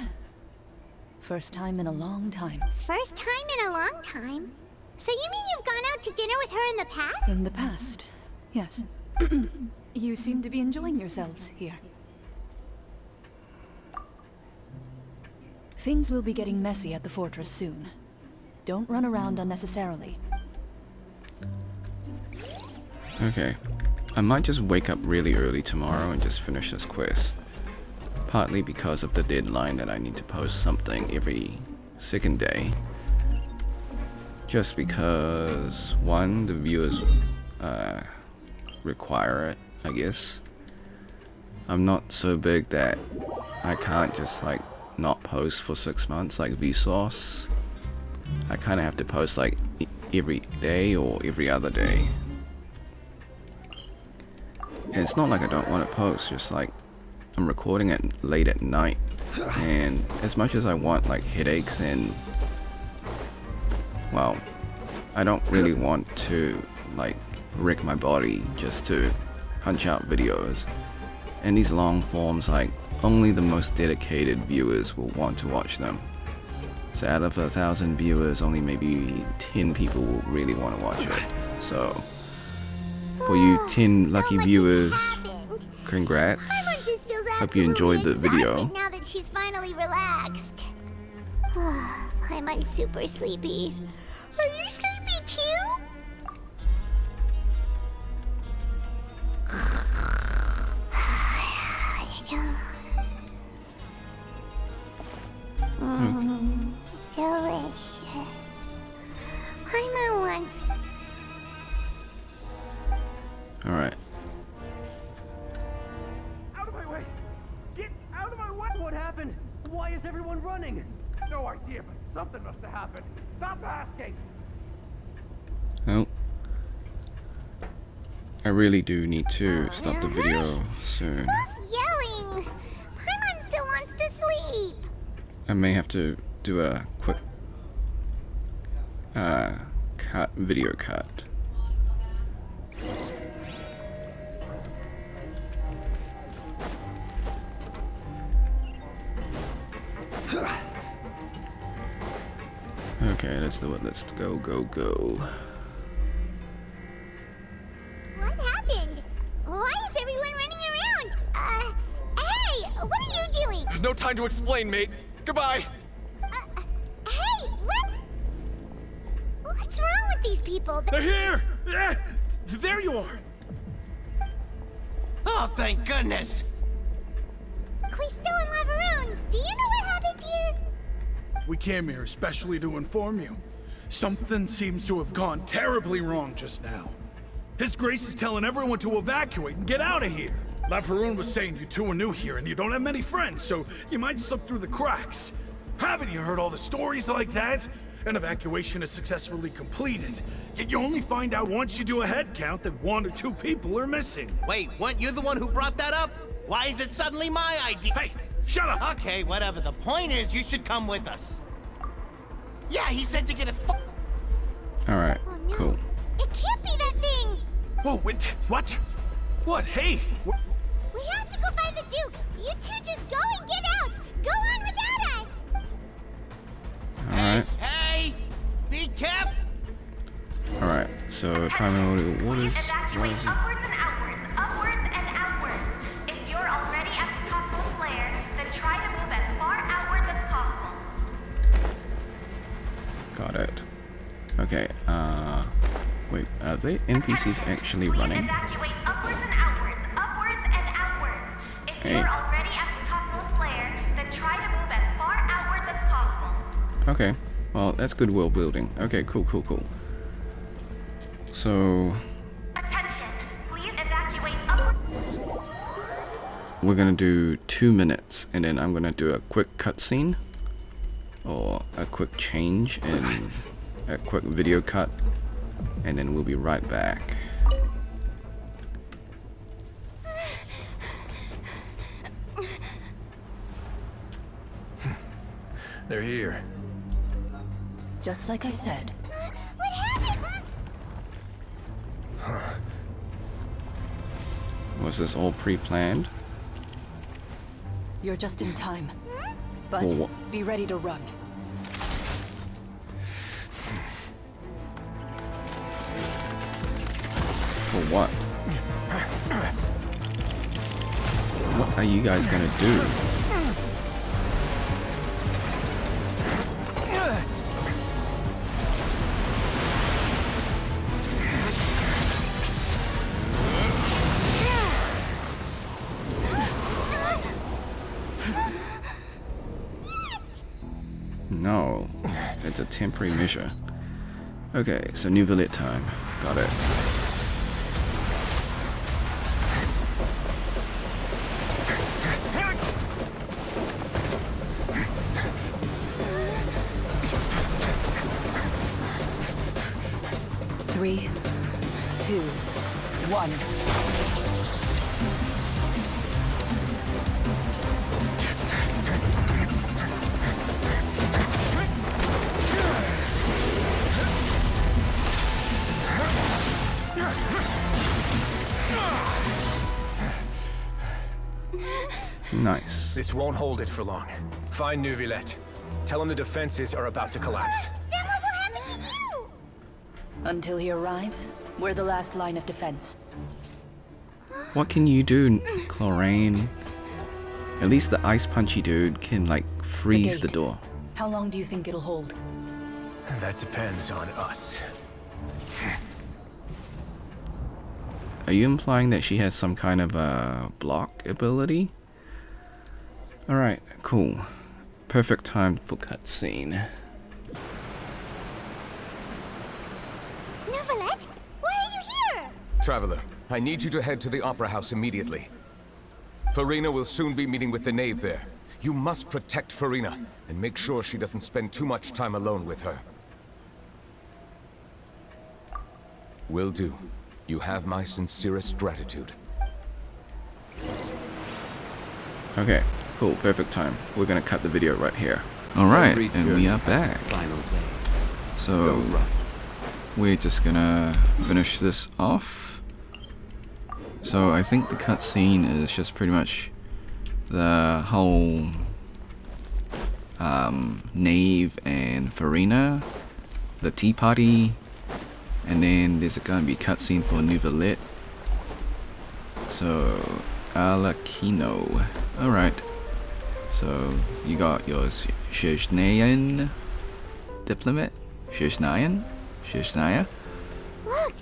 First time in a long time. First time in a long time? So you mean you've gone out to dinner with her in the past? In the past, yes. You seem to be enjoying yourselves here. Things will be getting messy at the fortress soon. Don't run around unnecessarily. Okay. I might just wake up really early tomorrow and just finish this quest. Partly because of the deadline that I need to post something every second day. Just because, one, the viewers require it, I guess. I'm not so big that I can't just like not post for 6 months like Vsauce. I kind of have to post like every day or every other day. And it's not like I don't want to post, just like I'm recording it late at night, and as much as I want like headaches and, well, I don't really want to like wreck my body just to punch out videos. And these long forms like only the most dedicated viewers will want to watch them. So out of 1,000 viewers, only maybe 10 people will really want to watch it. So for you 10 lucky viewers, congrats. Hope you enjoyed the video. Now that she's finally relaxed. I'm super sleepy. Are you sleepy too? Delicious. I'm once. Alright. Out of my way! Get out of my way! What happened? Why is everyone running? No idea, but something must have happened. Stop asking! Oh. I really do need to stop the video soon. Who's yelling? Paimon still wants to sleep. I may have to do a quick video cut. Okay, let's do it. Let's go. What happened? Why is everyone running around? Hey, what are you doing? No time to explain, mate. Goodbye. Hey, what? What's wrong with these people? They're here! Yeah! There you are! Oh, thank goodness! Quisto and Laveroon, do you know what happened here? We came here especially to inform you. Something seems to have gone terribly wrong just now. His Grace is telling everyone to evacuate and get out of here. Laveroon was saying you two are new here and you don't have many friends, so you might slip through the cracks. Haven't you heard all the stories like that? An evacuation is successfully completed, yet you only find out once you do a head count that 1 or 2 people are missing. Wait, weren't you the one who brought that up? Why is it suddenly my idea? Hey, shut up! Okay, whatever. The point is, you should come with us. Yeah, he said to get us. Alright, Oh, no. cool. It can't be that thing. Whoa, wait, what? What? Hey! We have to go find the Duke. You two just go and get out. Go on without us. Alright. Hey, be careful. Alright, so primary waters. What is it? Upwards and outwards. If you're already at the topmost layer, then try to move as far outwards as possible. Got it. Okay, wait, are they NPCs actually running? Evacuate upwards and outwards. If Hey. you're already at the topmost layer, then try to move as far outwards as possible. Okay, well, that's good world building. Okay, cool. So, Attention, please evacuate upwards. we're gonna do 2 minutes, and then I'm gonna do a quick cutscene, or a quick change, and a quick video cut, and then we'll be right back. They're here. Just like I said. What happened? Was this all pre-planned? You're just in time. But Well, be ready to run. For what? What are you guys gonna do? No, it's a temporary measure. Okay, so new village time. Got it. Three, two, one. Nice. This won't hold it for long. Find Neuvillette. Tell him the defenses are about to collapse. Then what will happen to you? Until he arrives, we're the last line of defense. What can you do, Chlorine? At least the ice punchy dude can like freeze the door. How long do you think it'll hold? That depends on us. Are you implying that she has some kind of a block ability? Alright, cool. Perfect time for cutscene. Neuvillette, why are you here? Traveler, I need you to head to the Opera House immediately. Farina will soon be meeting with the knave there. You must protect Farina, and make sure she doesn't spend too much time alone with her. Will do. You have my sincerest gratitude. Okay, cool, perfect time. We're gonna cut the video right here. Alright, and we are back. So, we're just gonna finish this off. So I think the cutscene is just pretty much the whole Knave and Farina, the tea party, and then there's gonna be a cutscene for Neuvillette. So Alakino. Alright. So you got your Shishnayan diplomat? Shishnaya? Look,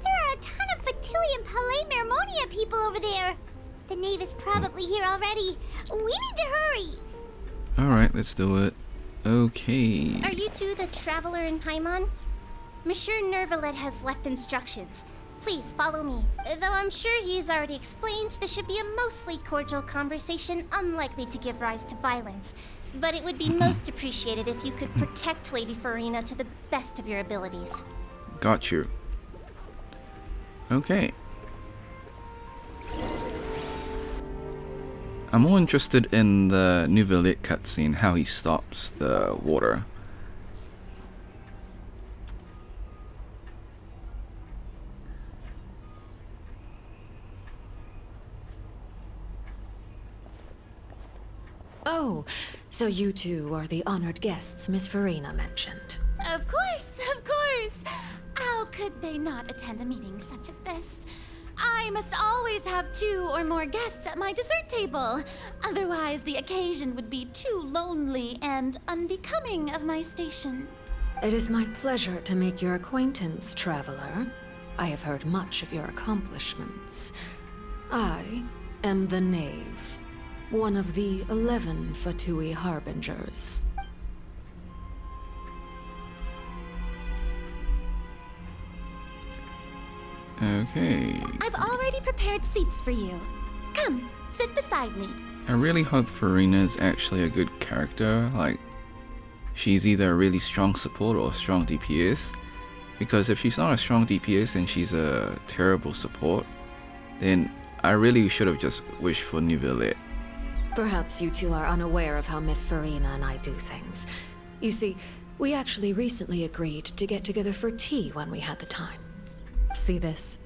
there are a ton of Fatui and Palais Mermonia people over there. The knave is probably here already. We need to hurry. Alright, let's do it. Okay. Are you two the traveler in Paimon? Monsieur Neuvillette has left instructions. Please follow me. Though I'm sure he's already explained, this should be a mostly cordial conversation, unlikely to give rise to violence. But it would be most appreciated if you could protect Lady Farina to the best of your abilities. Got you. Okay. I'm more interested in the Neuvillette cutscene, how he stops the water. Oh, so you two are the honored guests Miss Farina mentioned. Of course, of course. How could they not attend a meeting such as this? I must always have 2 or more guests at my dessert table. Otherwise, the occasion would be too lonely and unbecoming of my station. It is my pleasure to make your acquaintance, traveler. I have heard much of your accomplishments. I am the Knave, one of the 11 Fatui Harbingers. Okay. I've already prepared seats for you. Come, sit beside me. I really hope Farina is actually a good character, like she's either a really strong support or a strong DPS, because if she's not a strong DPS and she's a terrible support, then I really should have just wished for Neuvillette. Perhaps you two are unaware of how Miss Farina and I do things. You see, we actually recently agreed to get together for tea when we had the time. See this?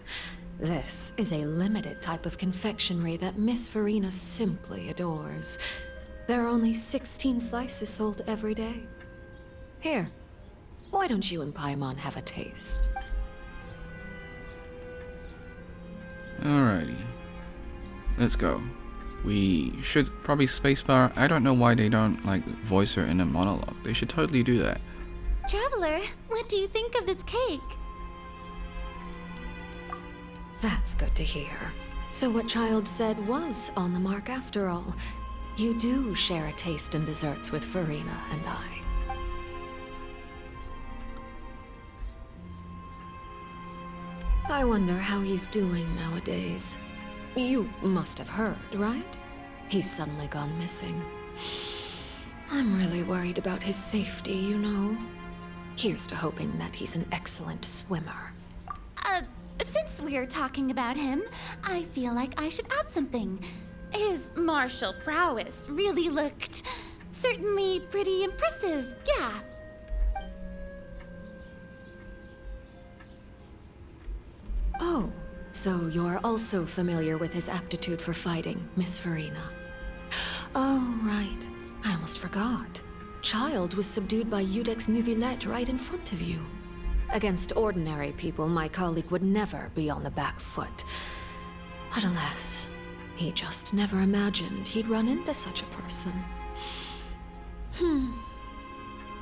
This is a limited type of confectionery that Miss Farina simply adores. There are only 16 slices sold every day. Here, why don't you and Paimon have a taste? Alrighty. Let's go. We should probably spacebar. I don't know why they don't like voice her in a monologue. They should totally do that. Traveler, what do you think of this cake? That's good to hear. So what Child said was on the mark after all. You do share a taste in desserts with Farina and I. I wonder how he's doing nowadays. You must have heard, right? He's suddenly gone missing. I'm really worried about his safety, you know. Here's to hoping that he's an excellent swimmer. Since we're talking about him, I feel like I should add something. His martial prowess really looked certainly pretty impressive, yeah. Oh, so you're also familiar with his aptitude for fighting, Miss Farina. Oh, right. I almost forgot. Child was subdued by Eudex Neuvillette right in front of you. Against ordinary people, my colleague would never be on the back foot. But alas, he just never imagined he'd run into such a person.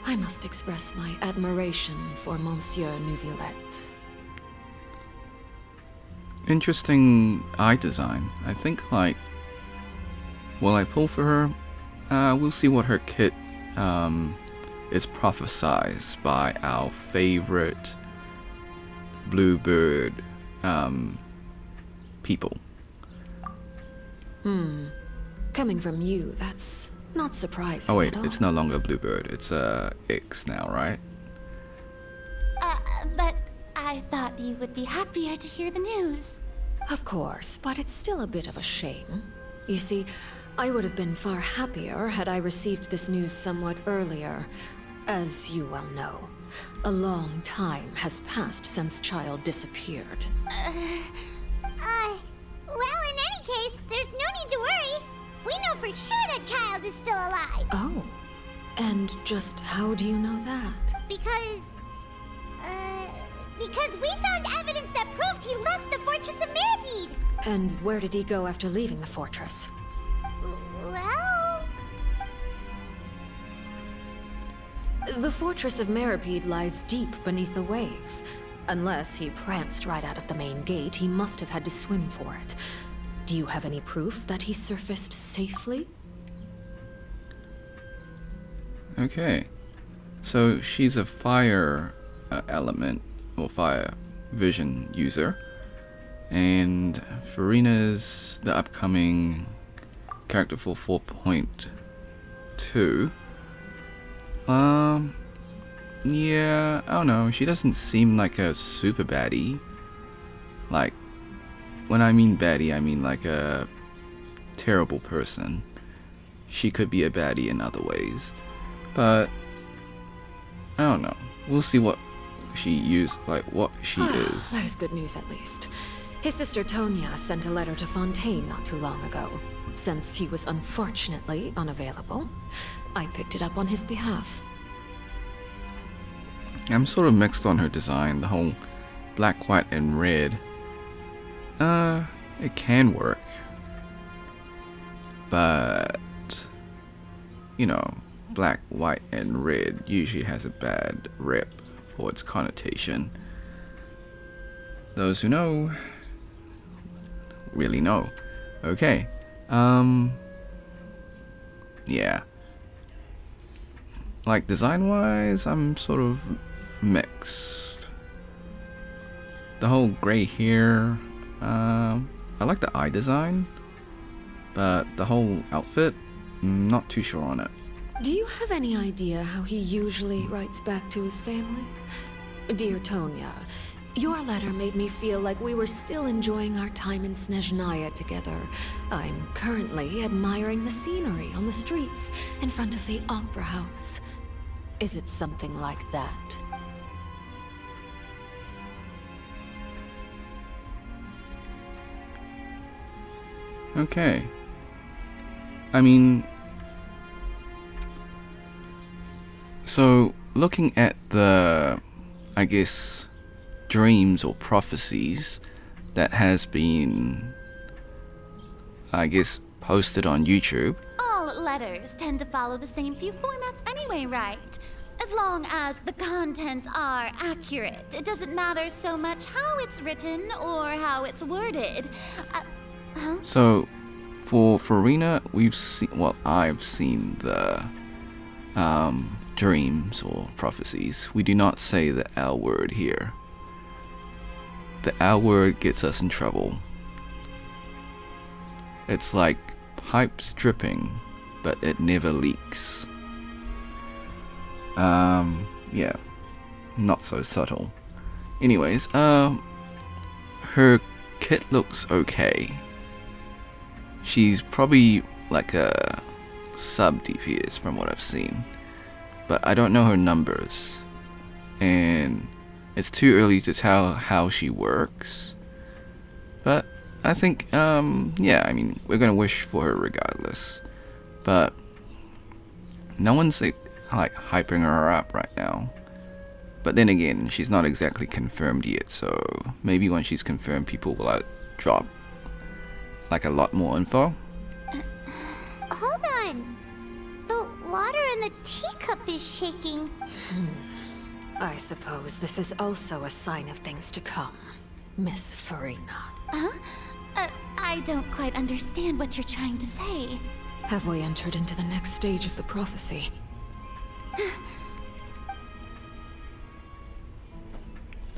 I must express my admiration for Monsieur Neuvillette. Interesting eye design. I think, like, will I pull for her? We'll see what her kit is prophesized by our favorite bluebird people. Coming from you, that's not surprising. Oh wait, at all. it's no longer bluebird. It's X now, right? But I thought you would be happier to hear the news. Of course, but it's still a bit of a shame. You see, I would have been far happier had I received this news somewhat earlier. As you well know, a long time has passed since Child disappeared. Well, in any case, there's no need to worry. We know for sure that Child is still alive. Oh, and just how do you know that? Because we found evidence that proved he left the Fortress of Mirapede. And where did he go after leaving the fortress? Well... The Fortress of Mirapede lies deep beneath the waves. Unless he pranced right out of the main gate, he must have had to swim for it. Do you have any proof that he surfaced safely? Okay. So she's a fire element, or fire vision user. And Furina's the upcoming character for 4.2. Yeah, I don't know. She doesn't seem like a super baddie. Like, when I mean baddie, I mean like a terrible person. She could be a baddie in other ways. But, I don't know. We'll see what she used, like what she is. That is good news at least. His sister Tonya sent a letter to Fontaine not too long ago. Since he was unfortunately unavailable, I picked it up on his behalf. I'm sort of mixed on her design, the whole black, white, and red. It can work. But, you know, black, white, and red usually has a bad rep for its connotation. Those who know really know. Okay. Yeah. Like, design-wise, I'm sort of mixed. The whole gray hair, I like the eye design, but the whole outfit, not too sure on it. Do you have any idea how he usually writes back to his family? Dear Tonya, your letter made me feel like we were still enjoying our time in Snezhnaya together. I'm currently admiring the scenery on the streets in front of the Opera House. Is it something like that? Okay. I mean, so looking at the, I guess, dreams or prophecies that has been, I guess, posted on YouTube. All letters tend to follow the same few formats anyway, right? As long as the contents are accurate, it doesn't matter so much how it's written or how it's worded. So, for Furina, we've seen, well, I've seen the dreams or prophecies. We do not say the L word here. The L word gets us in trouble. It's like pipes dripping, but it never leaks. Yeah, not so subtle. Anyways, her kit looks okay. She's probably like a sub DPS from what I've seen, but I don't know her numbers, and it's too early to tell how she works. But I think, yeah, I mean, we're gonna wish for her regardless. but no one's like hyping her up right now. But then again, she's not exactly confirmed yet, so maybe when she's confirmed, people will like drop like a lot more info. Hold on. The water in the teacup is shaking. I suppose this is also a sign of things to come, Miss Farina. Huh? I don't quite understand what you're trying to say. Have we entered into the next stage of the prophecy?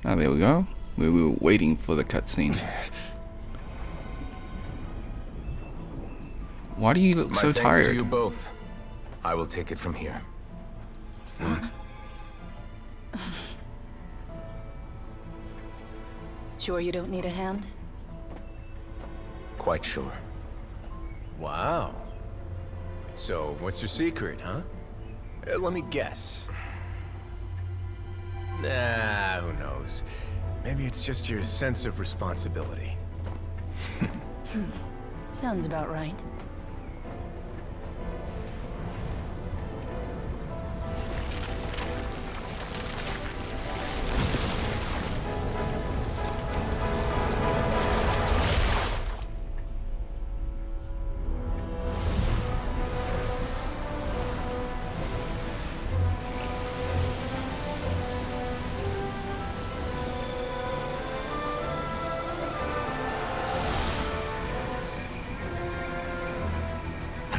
Ah, there we go. We were waiting for the cutscene. Why do you look so My thanks tired? to you both. I will take it from here. Sure you don't need a hand? Quite sure. Wow. So, what's your secret, huh? Let me guess. Nah, who knows? Maybe it's just your sense of responsibility. Sounds about right.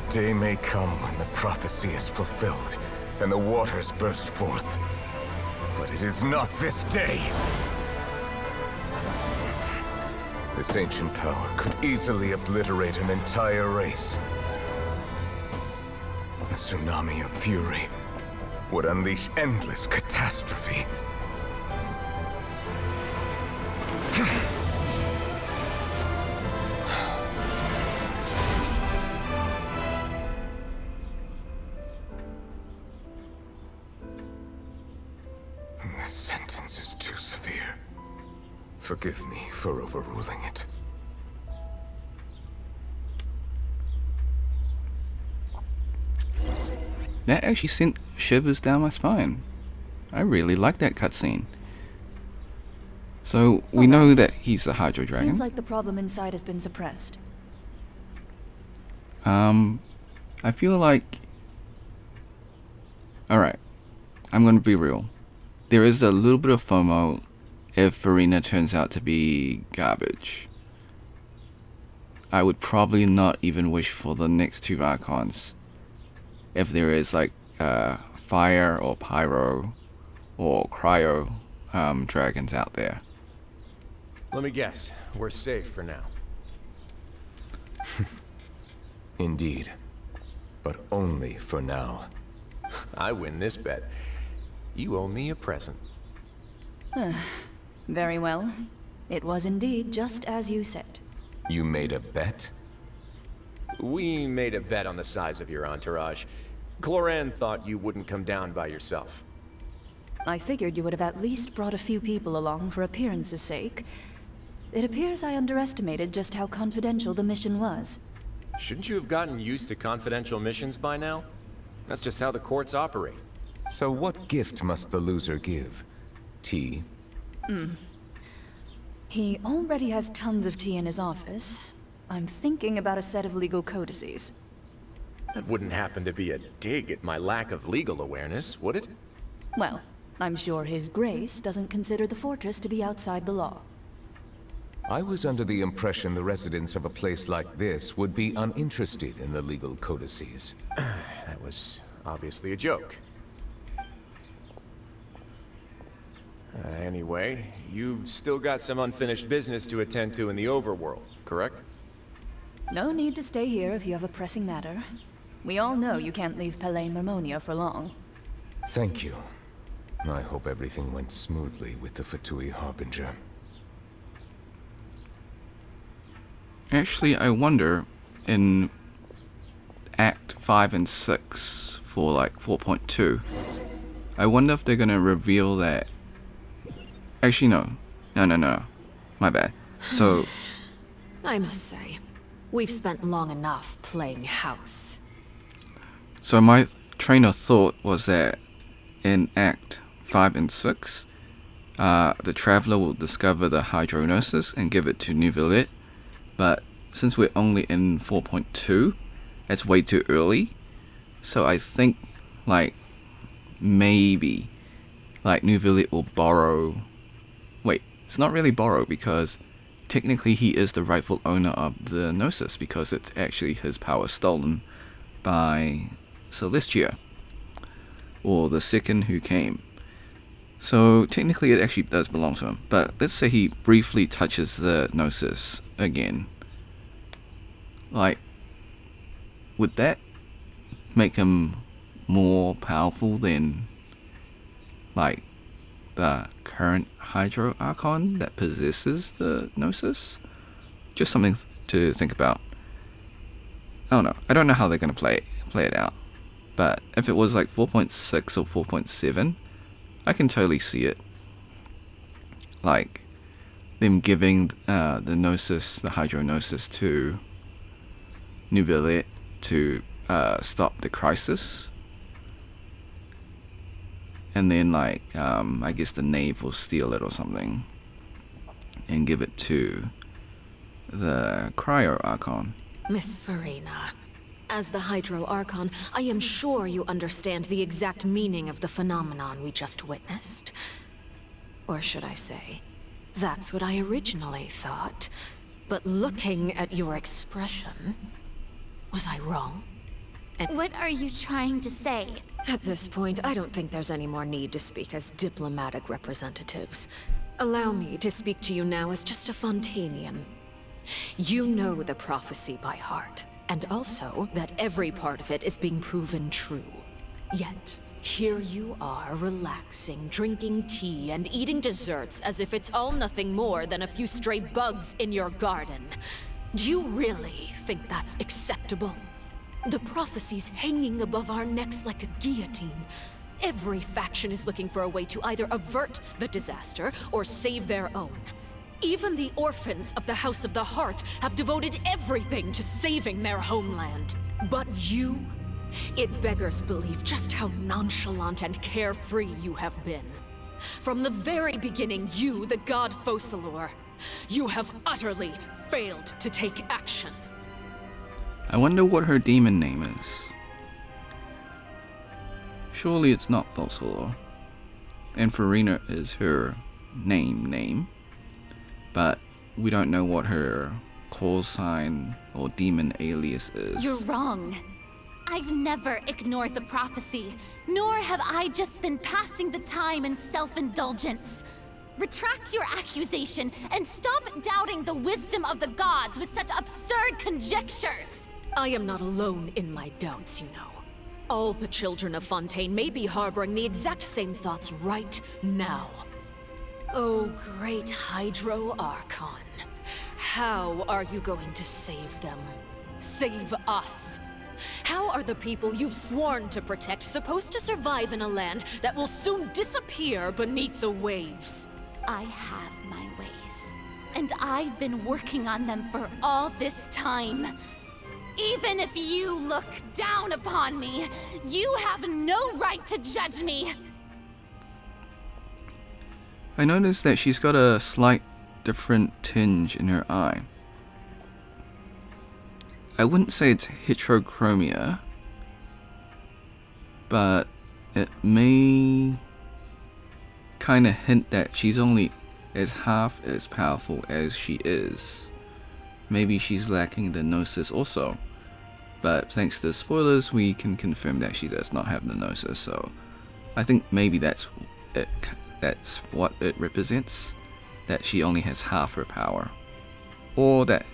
Day may come when the prophecy is fulfilled, and the waters burst forth. But it is not this day! This ancient power could easily obliterate an entire race. A tsunami of fury would unleash endless catastrophe. This sentence is too severe. Forgive me for overruling it. That actually sent shivers down my spine. I really like that cutscene. So we know that he's the Hydro Dragon. Seems like the problem inside has been suppressed. I feel like... Alright, I'm gonna be real. There is a little bit of FOMO if Farina turns out to be garbage. I would probably not even wish for the next two Archons. If there is like fire or pyro or cryo dragons out there. Let me guess, we're safe for now. Indeed. But only for now. I win this bet. You owe me a present. Very well. It was indeed just as you said. You made a bet? We made a bet on the size of your entourage. Cloran thought you wouldn't come down by yourself. I figured you would have at least brought a few people along for appearance's sake. It appears I underestimated just how confidential the mission was. Shouldn't you have gotten used to confidential missions by now? That's just how the courts operate. So what gift must the loser give? Tea? He already has tons of tea in his office. I'm thinking about a set of legal codices. That wouldn't happen to be a dig at my lack of legal awareness, would it? Well, I'm sure His Grace doesn't consider the fortress to be outside the law. I was under the impression the residents of a place like this would be uninterested in the legal codices. That was obviously a joke. Anyway, you've still got some unfinished business to attend to in the overworld, correct? No need to stay here if you have a pressing matter. We all know you can't leave Palais Mermonia for long. Thank you. I hope everything went smoothly with the Fatui Harbinger. Actually, I wonder in Act 5 and 6 for like 4.2, I wonder if they're gonna reveal that. Actually, no. No. My bad. So, I must say, we've spent long enough playing house. So my train of thought was that in Act 5 and 6, the Traveler will discover the Hydronosis and give it to Neuvillette, but since we're only in 4.2, that's way too early. So I think, like, maybe, like, Neuvillette will borrow... Wait, it's not really borrow, because technically he is the rightful owner of the Gnosis, because it's actually his power stolen by Celestia, or the second who came. So technically it actually does belong to him, but let's say he briefly touches the Gnosis again. Like, would that make him more powerful than, like, the current Hydro Archon that possesses the Gnosis? Just something to think about. I don't know. I don't know how they're going to play it out. But if it was like 4.6 or 4.7, I can totally see it. Like, them giving the Gnosis, the Hydronosis to Neuvillette to stop the crisis. And then, like, I guess the Knave will steal it or something and give it to the Cryo Archon. Miss Farina, as the Hydro Archon, I am sure you understand the exact meaning of the phenomenon we just witnessed. Or should I say, that's what I originally thought. But looking at your expression, was I wrong? And What are you trying to say? at this point, I don't think there's any more need to speak as diplomatic representatives. Allow me to speak to you now as just a Fontanian. You know the prophecy by heart, and also that every part of it is being proven true. Yet, here you are relaxing, drinking tea, and eating desserts as if it's all nothing more than a few stray bugs in your garden. Do you really think that's acceptable? The prophecy's hanging above our necks like a guillotine. Every faction is looking for a way to either avert the disaster or save their own. Even the orphans of the House of the Heart have devoted everything to saving their homeland. But you? It beggars belief just how nonchalant and carefree you have been. From the very beginning, you, the god Focalor, you have utterly failed to take action. I wonder what her demon name is. Surely it's not Focalor. And Farina is her name. But we don't know what her call sign or demon alias is. You're wrong. I've never ignored the prophecy, nor have I just been passing the time in self-indulgence. Retract your accusation and stop doubting the wisdom of the gods with such absurd conjectures. I am not alone in my doubts, you know. All the children of Fontaine may be harboring the exact same thoughts right now. Oh, great Hydro Archon. How are you going to save them? Save us? How are the people you've sworn to protect supposed to survive in a land that will soon disappear beneath the waves? I have my ways, and I've been working on them for all this time. Even if you look down upon me, you have no right to judge me. I noticed that she's got a slight different tinge in her eye. I wouldn't say it's heterochromia, but it may kind of hint that she's only as half as powerful as she is. Maybe she's lacking the Gnosis also, but thanks to spoilers we can confirm that she does not have the Gnosis, so I think maybe that's it. That's what it represents, that she only has half her power, or that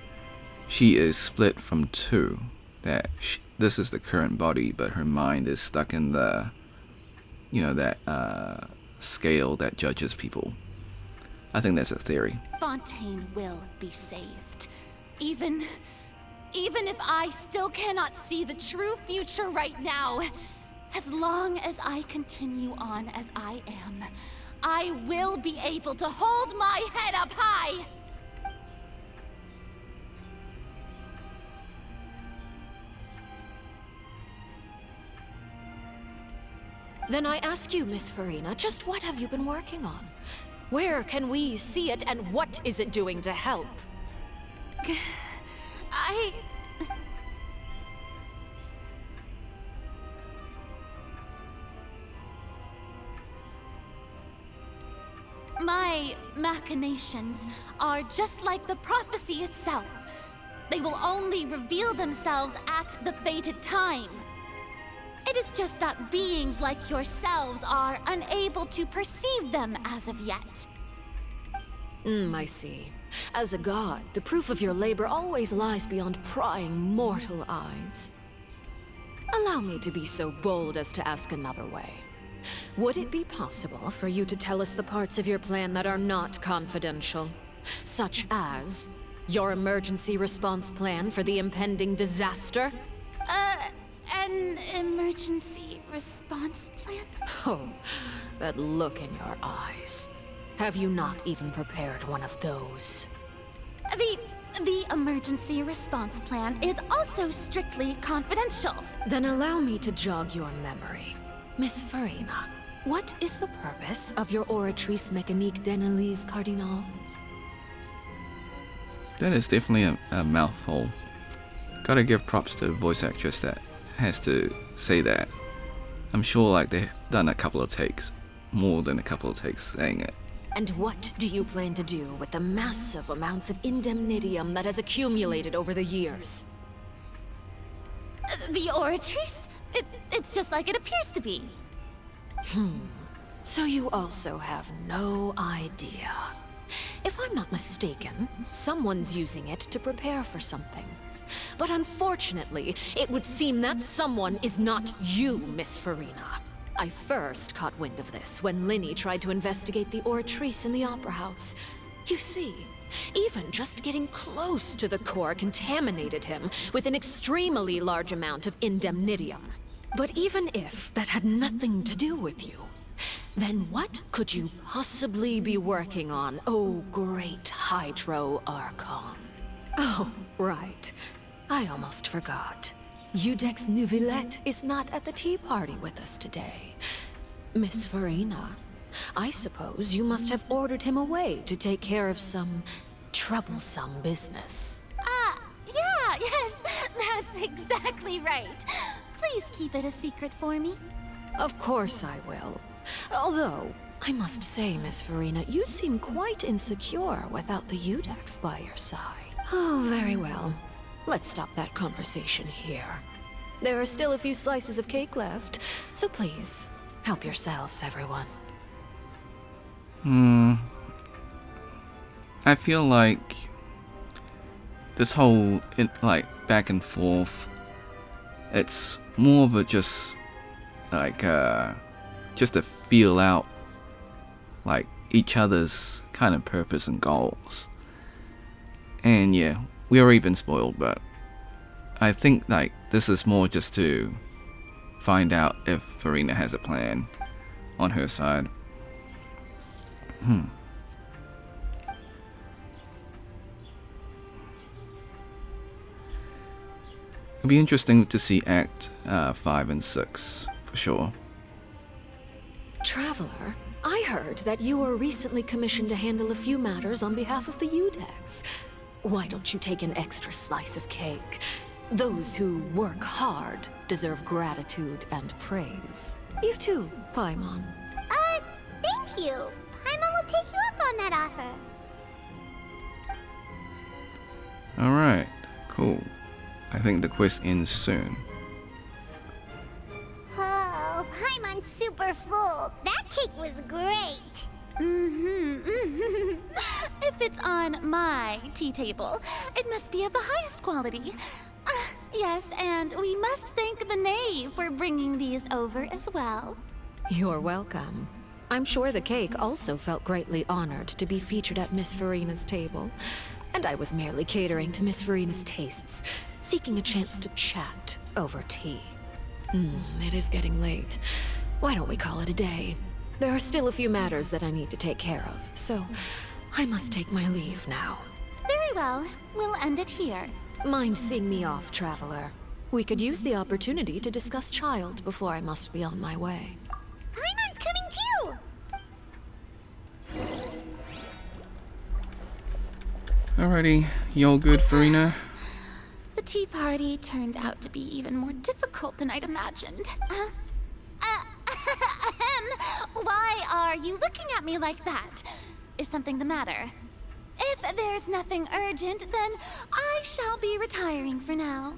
she is split from two, that this is the current body but her mind is stuck in the, you know, that scale that judges people. I think that's a theory. Fontaine will be saved. Even if I still cannot see the true future right now, as long as I continue on as I am, I will be able to hold my head up high! Then I ask you, Miss Farina, just what have you been working on? Where can we see it, and what is it doing to help? My machinations are just like the prophecy itself. They will only reveal themselves at the fated time. It is just that beings like yourselves are unable to perceive them as of yet. I see. As a god, the proof of your labor always lies beyond prying mortal eyes. Allow me to be so bold as to ask another way. Would it be possible for you to tell us the parts of your plan that are not confidential? Such as your emergency response plan for the impending disaster? An emergency response plan? Oh, that look in your eyes. Have you not even prepared one of those? The emergency response plan is also strictly confidential. Then allow me to jog your memory. Miss Farina, what is the purpose of your Oratrice Mécanique d'Analyse Cardinal? That is definitely a mouthful. Gotta give props to the voice actress that has to say that. I'm sure like they've done a couple of takes, more than a couple of takes saying it. And what do you plan to do with the massive amounts of indemnitium that has accumulated over the years? The Oratrice? It's just like it appears to be. So you also have no idea. If I'm not mistaken, someone's using it to prepare for something. But unfortunately, it would seem that someone is not you, Miss Farina. I first caught wind of this when Linny tried to investigate the Oratrice in the Opera House. You see, even just getting close to the core contaminated him with an extremely large amount of indemnitium. But even if that had nothing to do with you, then what could you possibly be working on, oh great Hydro Archon? Oh, right. I almost forgot. Udex Neuvillette is not at the tea party with us today. Miss Farina, I suppose you must have ordered him away to take care of some troublesome business. Yes, that's exactly right. Please keep it a secret for me. Of course I will. Although, I must say, Miss Farina, you seem quite insecure without the Udex by your side. Oh, very well. Let's stop that conversation here. There are still a few slices of cake left, so please, help yourselves, everyone. I feel like this whole back and forth, it's more of a just to feel out like each other's kind of purpose and goals. And yeah, we already been spoiled, but I think like this is more just to find out if Farina has a plan on her side. It'll be interesting to see Act 5 and 6 for sure. Traveler, I heard that you were recently commissioned to handle a few matters on behalf of the Udex. Why don't you take an extra slice of cake? Those who work hard deserve gratitude and praise. You too, Paimon. Thank you. Paimon will take you up on that offer. Alright, cool. I think the quest ends soon. Oh, Paimon's super full. That cake was great. If it's on my tea table, it must be of the highest quality. Yes, and we must thank the knave for bringing these over as well. You're welcome. I'm sure the cake also felt greatly honored to be featured at Miss Farina's table. And I was merely catering to Miss Farina's tastes, seeking a chance to chat over tea. It is getting late. Why don't we call it a day? There are still a few matters that I need to take care of, so I must take my leave now. Very well. We'll end it here. Mind seeing me off, Traveler? We could use the opportunity to discuss Child before I must be on my way. Alrighty, you all good, Farina? The tea party turned out to be even more difficult than I'd imagined. Why are you looking at me like that? Is something the matter? If there's nothing urgent, then I shall be retiring for now.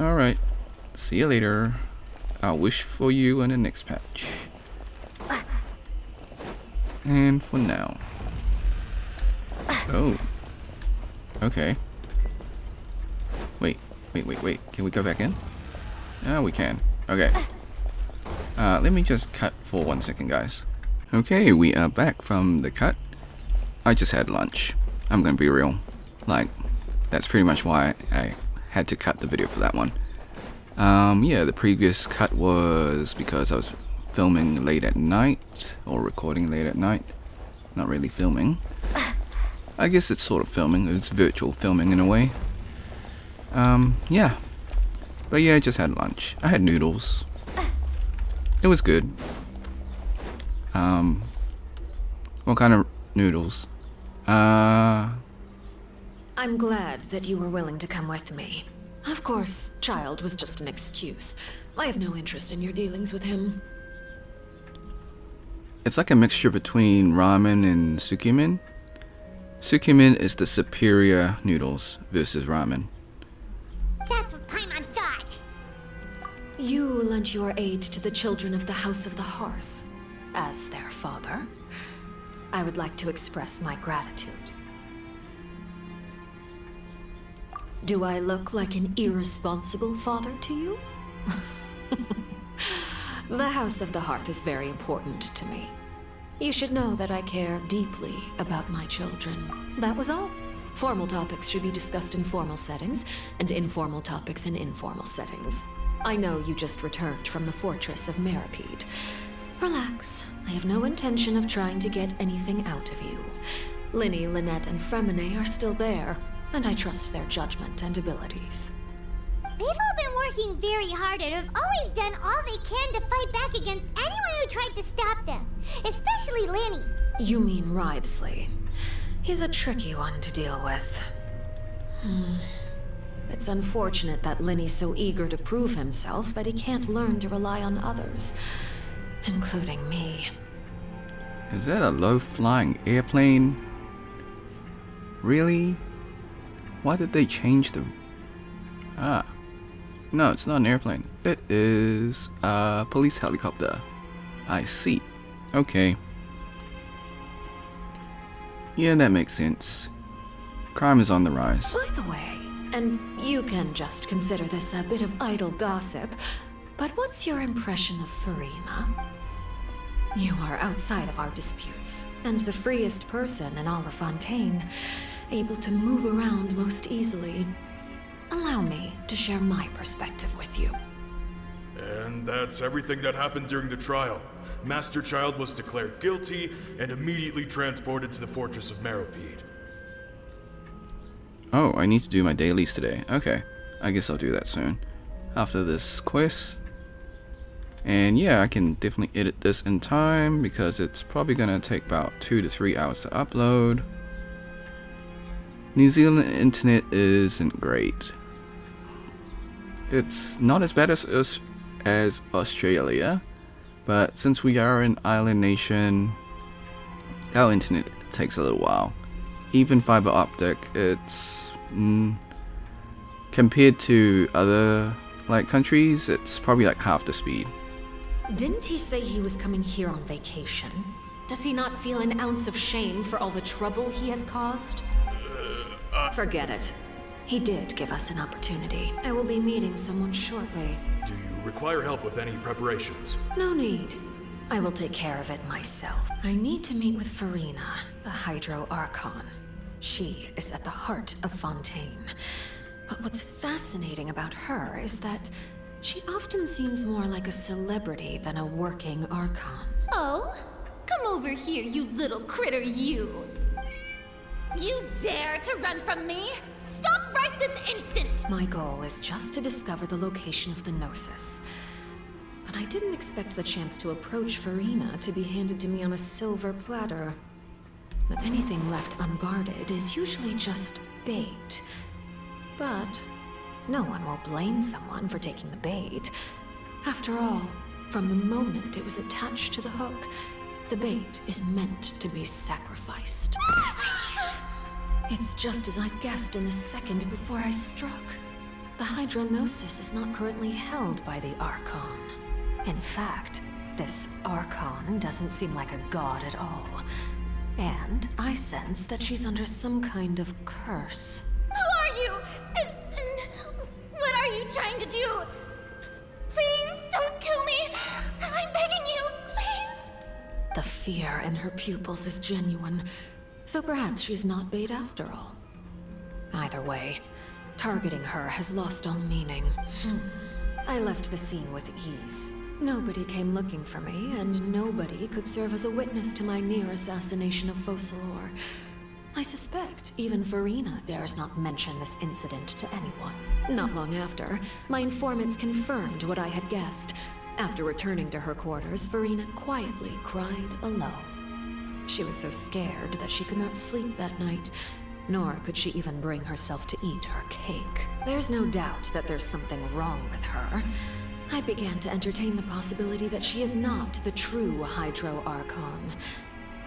Alright, see you later. I'll wish for you in the next patch. And for now. Oh. Okay. Wait. Can we go back in? Oh, we can. Okay. Let me just cut for 1 second, guys. Okay, we are back from the cut. I just had lunch. I'm gonna be real. Like, that's pretty much why I had to cut the video for that one. Yeah, the previous cut was because I was filming late at night, or recording late at night. Not really filming. I guess it's sort of filming. It's virtual filming in a way. Yeah. But yeah, I just had lunch. I had noodles. It was good. What kind of noodles? I'm glad that you were willing to come with me. Of course, Child was just an excuse. I have no interest in your dealings with him. It's like a mixture between ramen and sukimen. Sukimen is the superior noodles versus ramen. That's what Paimon thought. You lent your aid to the children of the House of the Hearth. As their father, I would like to express my gratitude. Do I look like an irresponsible father to you? The House of the Hearth is very important to me. You should know that I care deeply about my children. That was all. Formal topics should be discussed in formal settings, and informal topics in informal settings. I know you just returned from the fortress of Meripede. Relax. I have no intention of trying to get anything out of you. Linny, Lynette, and Fremine are still there, and I trust their judgment and abilities. They've all been working very hard and have always done all they can to fight back against anyone who tried to stop them. Especially Linny. You mean Wriothesley. He's a tricky one to deal with. It's unfortunate that Linny's so eager to prove himself that he can't learn to rely on others, including me. Is that a low-flying airplane? Really? Why did they change the... Ah. No, it's not an airplane. It is a police helicopter. I see. Okay. Yeah, that makes sense. Crime is on the rise. By the way, and you can just consider this a bit of idle gossip, but what's your impression of Farina? You are outside of our disputes, and the freest person in all of Fontaine, able to move around most easily. Allow me to share my perspective with you. And that's everything that happened during the trial. Master Child was declared guilty and immediately transported to the Fortress of Meripede. Oh, I need to do my dailies today. Okay, I guess I'll do that soon. After this quest. And yeah, I can definitely edit this in time because it's probably gonna take about 2 to 3 hours to upload. New Zealand internet isn't great. It's not as bad as Australia, but since we are an island nation, our internet takes a little while. Even fiber optic, it's compared to other countries, it's probably like half the speed. Didn't he say he was coming here on vacation? Does he not feel an ounce of shame for all the trouble he has caused? Forget it. He did give us an opportunity. I will be meeting someone shortly. Do you require help with any preparations? No need. I will take care of it myself. I need to meet with Farina, the Hydro Archon. She is at the heart of Fontaine. But what's fascinating about her is that she often seems more like a celebrity than a working Archon. Oh? Come over here, you little critter, you! You dare to run from me? Stop right this instant! My goal is just to discover the location of the Gnosis. But I didn't expect the chance to approach Farina to be handed to me on a silver platter. that anything left unguarded is usually just bait. But no one will blame someone for taking the bait. After all, from the moment it was attached to the hook, the bait is meant to be sacrificed. It's just as I guessed in the second before I struck. The Hydronosis is not currently held by the Archon. In fact, this Archon doesn't seem like a god at all. And I sense that she's under some kind of curse. Who are you? And what are you trying to do? Please don't kill me. I'm begging you, please. The fear in her pupils is genuine, so perhaps she's not bait after all. Either way, targeting her has lost all meaning. I left the scene with ease. Nobody came looking for me, and nobody could serve as a witness to my near assassination of Focalor. I suspect even Farina dares not mention this incident to anyone. Not long after, my informants confirmed what I had guessed. After returning to her quarters, Farina quietly cried alone. She was so scared that she could not sleep that night, nor could she even bring herself to eat her cake. There's no doubt that there's something wrong with her. I began to entertain the possibility that she is not the true Hydro Archon.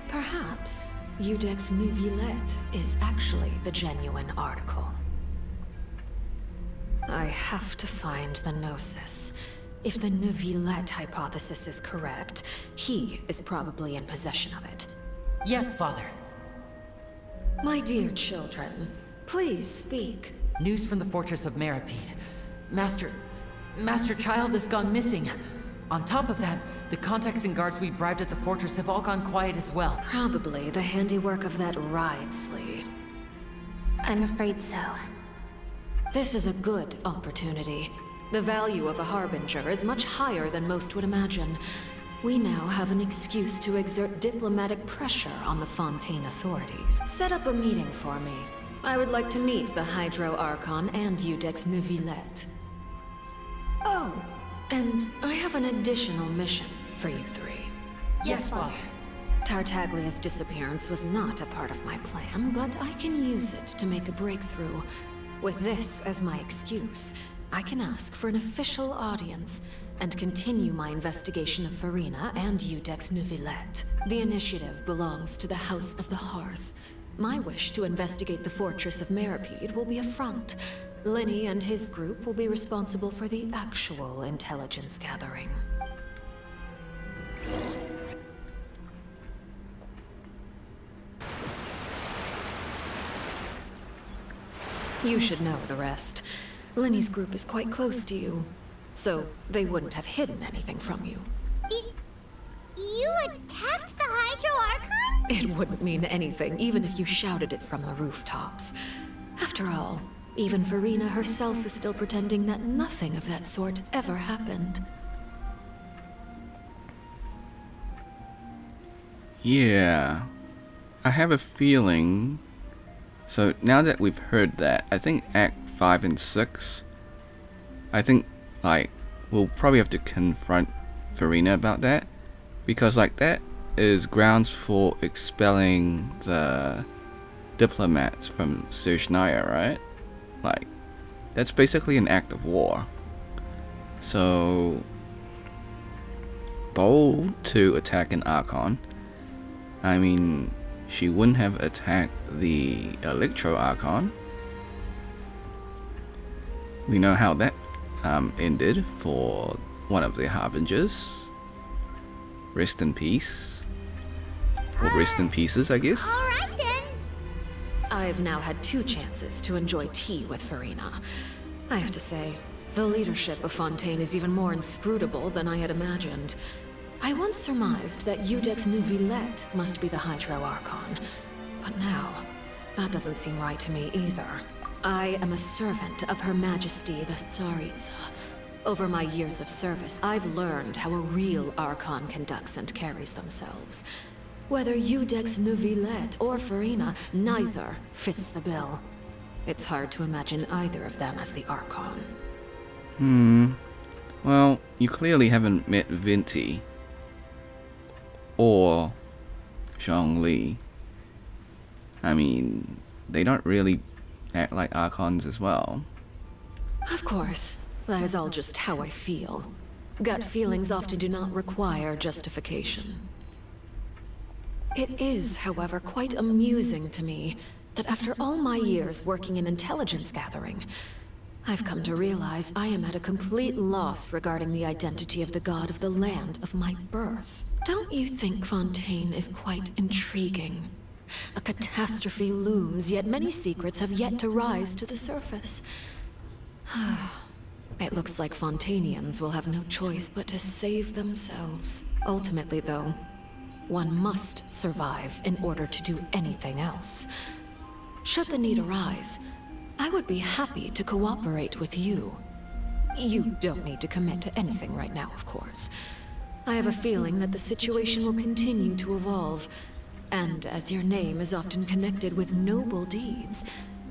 Perhaps Iudex Neuvillette is actually the genuine article. I have to find the Gnosis. If the Neuvillette hypothesis is correct, he is probably in possession of it. Yes, Father. My dear children, please speak. News from the fortress of Meripede. Master Child has gone missing. On top of that, the contacts and guards we bribed at the fortress have all gone quiet as well. Probably the handiwork of that Ridesley. I'm afraid so. This is a good opportunity. The value of a Harbinger is much higher than most would imagine. We now have an excuse to exert diplomatic pressure on the Fontaine authorities. Set up a meeting for me. I would like to meet the Hydro Archon and Iudex Neuvillette. Oh, and I have an additional mission for you three. Yes, Father. Tartaglia's disappearance was not a part of my plan, but I can use it to make a breakthrough. With this as my excuse, I can ask for an official audience and continue my investigation of Farina and Iudex Neuvillette. The initiative belongs to the House of the Hearth. My wish to investigate the fortress of Meripede will be a front. Lenny and his group will be responsible for the actual intelligence gathering. You should know the rest. Lenny's group is quite close to you, so they wouldn't have hidden anything from you. You attacked the Hydro Archon? It wouldn't mean anything, even if you shouted it from the rooftops. After all, even Farina herself is still pretending that nothing of that sort ever happened. Yeah, I have a feeling. So now that we've heard that, I think Act 5 and 6, I think, like, we'll probably have to confront Farina about that. Because, like, that is grounds for expelling the diplomats from Suzhnaya, right? Like, that's basically an act of war. So, bold to attack an Archon. I mean, she wouldn't have attacked the Electro Archon. We know how that ended for one of the Harbingers. Rest in peace. Or rest in pieces, I guess. Alright then. I've now had 2 chances to enjoy tea with Farina. I have to say, the leadership of Fontaine is even more inscrutable than I had imagined. I once surmised that Iudex Neuvillette must be the Hydro Archon, but now, that doesn't seem right to me either. I am a servant of Her Majesty the Tsaritsa. Over my years of service, I've learned how a real Archon conducts and carries themselves. Whether Iudex Neuvillette or Farina, neither fits the bill. It's hard to imagine either of them as the Archon. Well, you clearly haven't met Venti or Zhongli. I mean, they don't really act like Archons as well. Of course. That is all just how I feel. Gut feelings often do not require justification. It is, however, quite amusing to me that after all my years working in intelligence gathering, I've come to realize I am at a complete loss regarding the identity of the god of the land of my birth. Don't you think Fontaine is quite intriguing? A catastrophe looms, yet many secrets have yet to rise to the surface. It looks like Fontainians will have no choice but to save themselves. Ultimately, though, one must survive in order to do anything else. Should the need arise, I would be happy to cooperate with you. You don't need to commit to anything right now, of course. I have a feeling that the situation will continue to evolve, and as your name is often connected with noble deeds,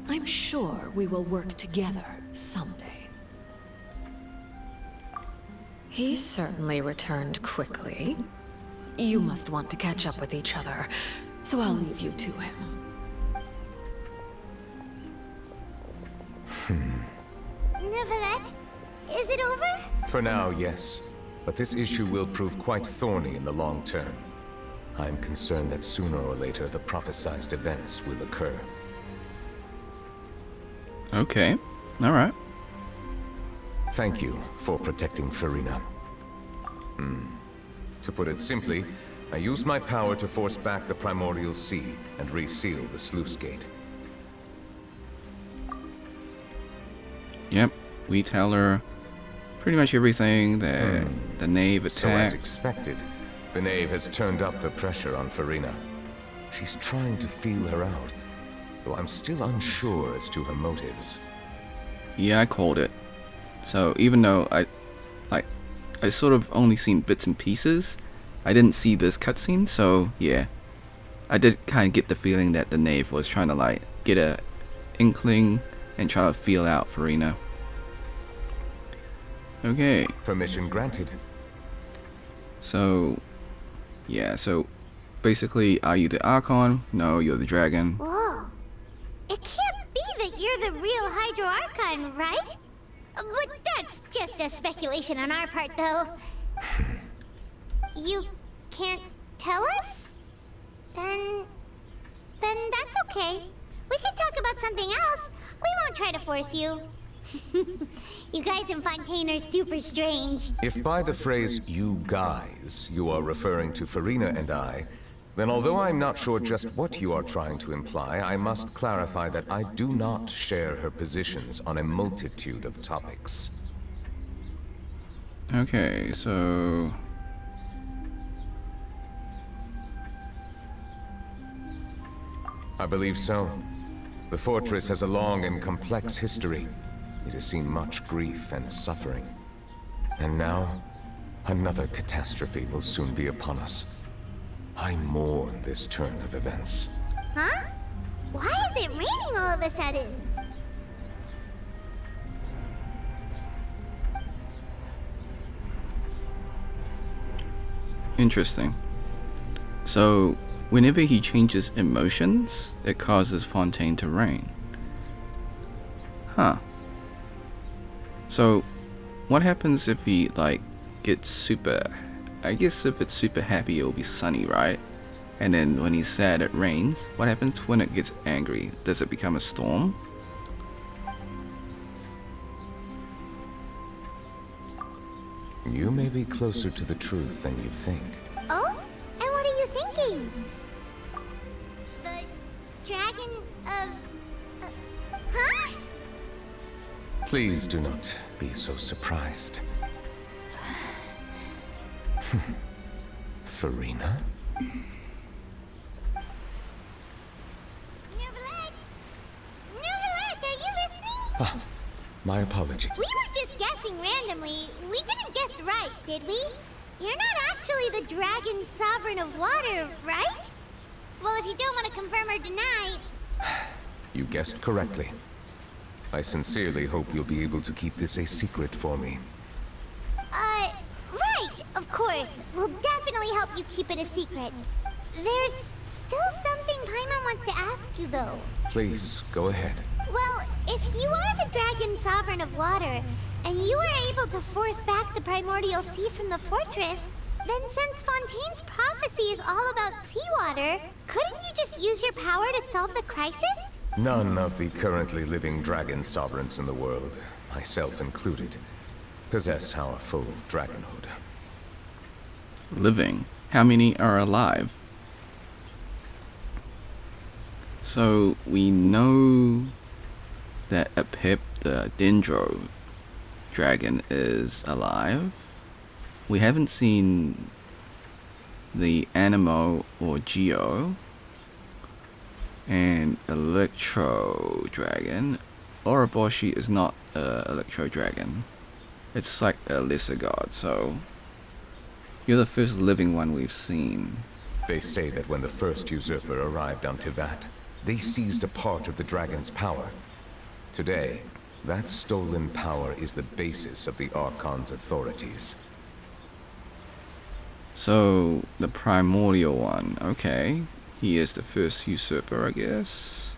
I'm sure we will work together someday. He certainly returned quickly. You must want to catch up with each other, so I'll leave you to him. Neuvillette, is it over? For now, yes. But this issue will prove quite thorny in the long term. I'm concerned that sooner or later the prophesized events will occur. Okay, alright. Thank you for protecting Furina. To put it simply, I used my power to force back the Primordial Sea and reseal the sluice gate. Yep, we tell her pretty much everything that the Knave attacked. So as expected, the Knave has turned up the pressure on Furina. She's trying to feel her out, though I'm still unsure as to her motives. Yeah, I called it. So even though I sort of only seen bits and pieces, I didn't see this cutscene, so yeah. I did kind of get the feeling that the Knave was trying to like get a inkling and try to feel out Furina. Okay. Permission granted. So, yeah, so basically, are you the Archon? No, you're the dragon. Whoa. It can't be that you're the real Hydro Archon, right? But that's just a speculation on our part, though. You can't tell us? Then that's okay. We can talk about something else. We won't try to force you. You guys in Fontaine are super strange. If by the phrase, you guys, you are referring to Furina and I, then although I'm not sure just what you are trying to imply, I must clarify that I do not share her positions on a multitude of topics. Okay, so... I believe so. The fortress has a long and complex history. It has seen much grief and suffering. And now, another catastrophe will soon be upon us. I mourn this turn of events. Huh? Why is it raining all of a sudden? Interesting. So, whenever he changes emotions, it causes Fontaine to rain. Huh. So, what happens if he, like, gets super... I guess if it's super happy, it'll be sunny, right? And then when he's sad, it rains. What happens when it gets angry? Does it become a storm? You may be closer to the truth than you think. Oh? And what are you thinking? The dragon of... huh? Please do not be so surprised. Furina? Neuvillette, are you listening? Ah, my apology. We were just guessing randomly. We didn't guess right, did we? You're not actually the dragon sovereign of water, right? Well, if you don't want to confirm or deny... You guessed correctly. I sincerely hope you'll be able to keep this a secret for me. Right, of course. We'll definitely help you keep it a secret. There's still something Paimon wants to ask you, though. Please, go ahead. Well, if you are the Dragon Sovereign of Water, and you are able to force back the primordial sea from the fortress, then since Fontaine's prophecy is all about seawater, couldn't you just use your power to solve the crisis? None of the currently living dragon sovereigns in the world, myself included, possess our full dragonhood. Living? How many are alive? So we know that a Pip, the Dendro dragon, is alive. We haven't seen the Animo or Geo, and Electro Dragon. Oroboshi is not Electro Dragon. It's like a lesser god, so you're the first living one we've seen. They say that when the first usurper arrived on Tivat, they seized a part of the dragon's power. Today, that stolen power is the basis of the Archon's authorities. So, the primordial one, okay. He is the first usurper, I guess.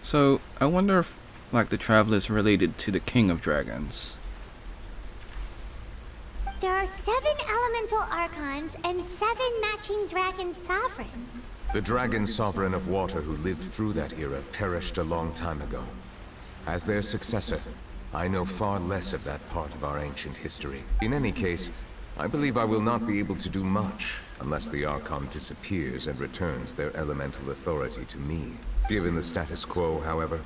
So, I wonder if, like, the Traveler is related to the King of Dragons. There are 7 elemental archons and 7 matching dragon sovereigns. The dragon sovereign of water who lived through that era perished a long time ago. As their successor, I know far less of that part of our ancient history. In any case, I believe I will not be able to do much unless the Archon disappears and returns their elemental authority to me. Given the status quo, however,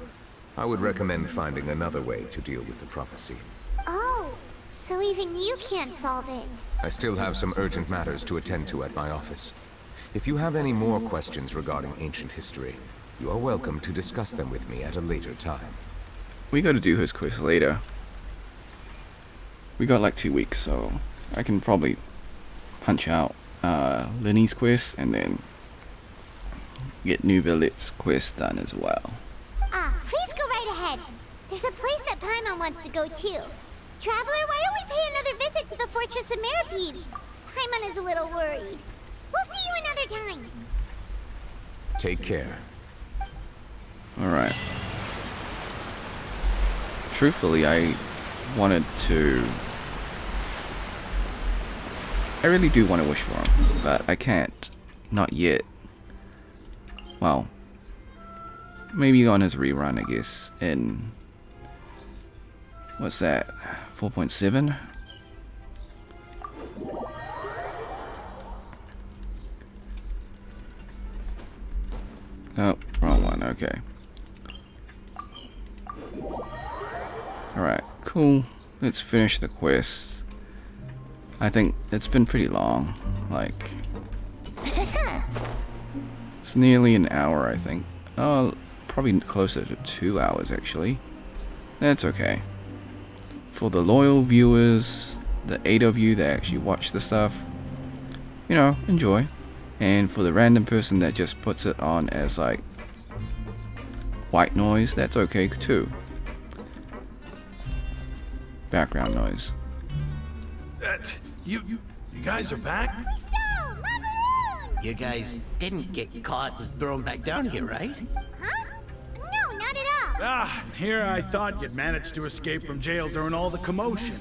I would recommend finding another way to deal with the prophecy. Oh, so even you can't solve it. I still have some urgent matters to attend to at my office. If you have any more questions regarding ancient history, you are welcome to discuss them with me at a later time. We gotta do his quest later. We got like 2 weeks, so I can probably punch out Lenny's quest and then get Nuvelet's quest done as well. Please go right ahead. There's a place that Paimon wants to go too. Traveler, why don't we pay another visit to the Fortress of Meripede? Paimon is a little worried. We'll see you another time. Take care. Alright. Truthfully, I really do want to wish for him, but I can't. Not yet. Well, maybe on his rerun, I guess, in... what's that? 4.7? Oh, wrong one, okay. Alright, cool. Let's finish the quest. I think it's been pretty long. Like, it's nearly an hour, I think. Oh, probably closer to 2 hours, actually. That's okay. For the loyal viewers, the 8 of you that actually watch the stuff, you know, enjoy. And for the random person that just puts it on as like white noise, that's okay too. Background noise. You guys are back? You guys didn't get caught and thrown back down here, right? Huh? No, not at all. Here I thought you'd managed to escape from jail during all the commotion.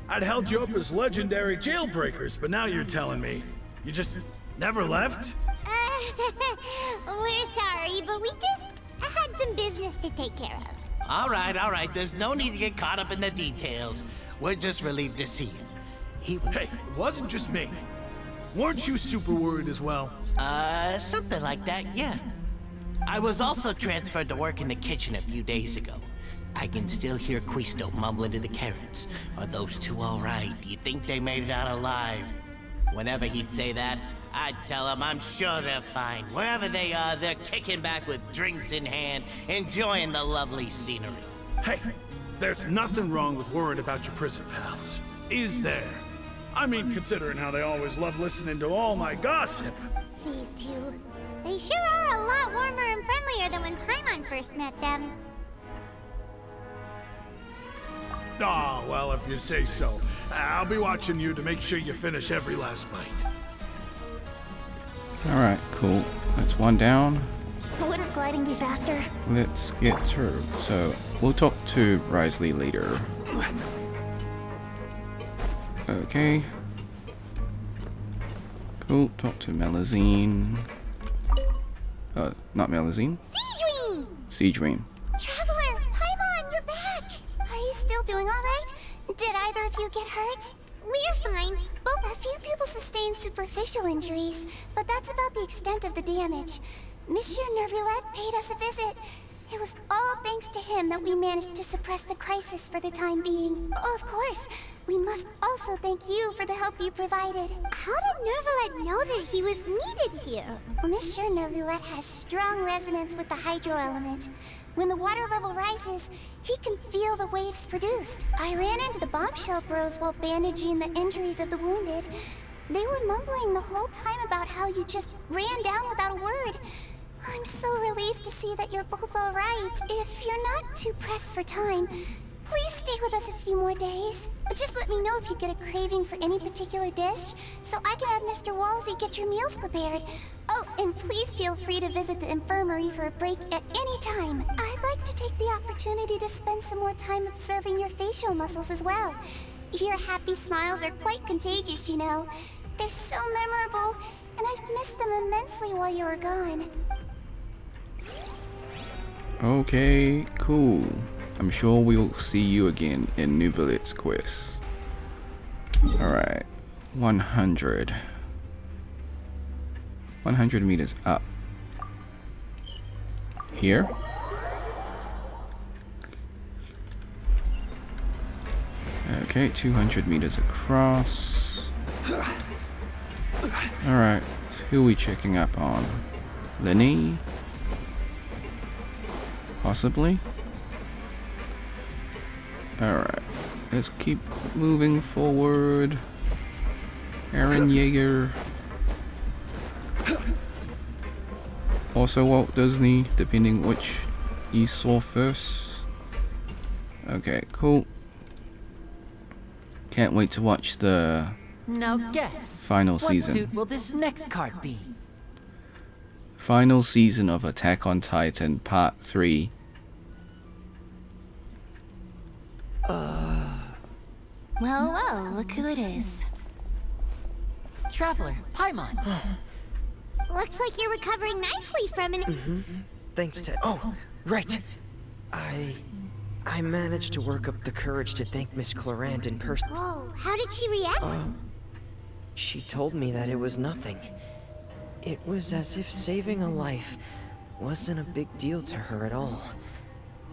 I'd held you up as legendary jailbreakers, but now you're telling me you just never left? We're sorry, but we just had some business to take care of. All right. There's no need to get caught up in the details. We're just relieved to see you. Hey, it wasn't just me. Weren't you super worried as well? Something like that, yeah. I was also transferred to work in the kitchen a few days ago. I can still hear Quisto mumbling to the carrots. Are those two all right? Do you think they made it out alive? Whenever he'd say that, I'd tell him I'm sure they're fine. Wherever they are, they're kicking back with drinks in hand, enjoying the lovely scenery. Hey, there's nothing wrong with worrying about your prison pals, is there? I mean, considering how they always love listening to all my gossip. These two. They sure are a lot warmer and friendlier than when Paimon first met them. Oh, well, if you say so. I'll be watching you to make sure you finish every last bite. Alright, cool. That's one down. Wouldn't gliding be faster? Let's get through. So, we'll talk to Risley later. Okay. Cool, talk to Melazine. Not Melazine. Siegeween! Siegeween. Traveler, Paimon, you're back! Are you still doing alright? Did either of you get hurt? We're fine. But a few people sustained superficial injuries, but that's about the extent of the damage. Monsieur Nervillette paid us a visit. It was all thanks to him that we managed to suppress the crisis for the time being. Of course, we must also thank you for the help you provided. How did Nervillette know that he was needed here? Well, Monsieur Nervillette has strong resonance with the hydro element. When the water level rises, he can feel the waves produced. I ran into the bombshell bros while bandaging the injuries of the wounded. They were mumbling the whole time about how you just ran down without a word. I'm so relieved to see that you're both alright. If you're not too pressed for time, please stay with us a few more days. Just let me know if you get a craving for any particular dish, so I can have Mr. Walsey get your meals prepared. Oh, and please feel free to visit the infirmary for a break at any time. I'd like to take the opportunity to spend some more time observing your facial muscles as well. Your happy smiles are quite contagious, you know. They're so memorable, and I've missed them immensely while you were gone. Okay, cool. I'm sure we'll see you again in Nervillettes quest. Alright, 100. 100 meters up. Here? Okay, 200 meters across. Alright, who are we checking up on? Lenny? Possibly? Alright, let's keep moving forward. Aaron Yeager. Also Walt Disney, depending which you saw first. Okay, cool. Can't wait to watch the Now guess. final what season. suit will this next card be? Final season of Attack on Titan Part 3. Well, look who it is. Traveler, Paimon. Looks like you're recovering nicely from an... Thanks, Ted. Oh, right. I managed to work up the courage to thank Miss Clorant in person. Whoa, how did she react? She told me that it was nothing. It was as if saving a life wasn't a big deal to her at all.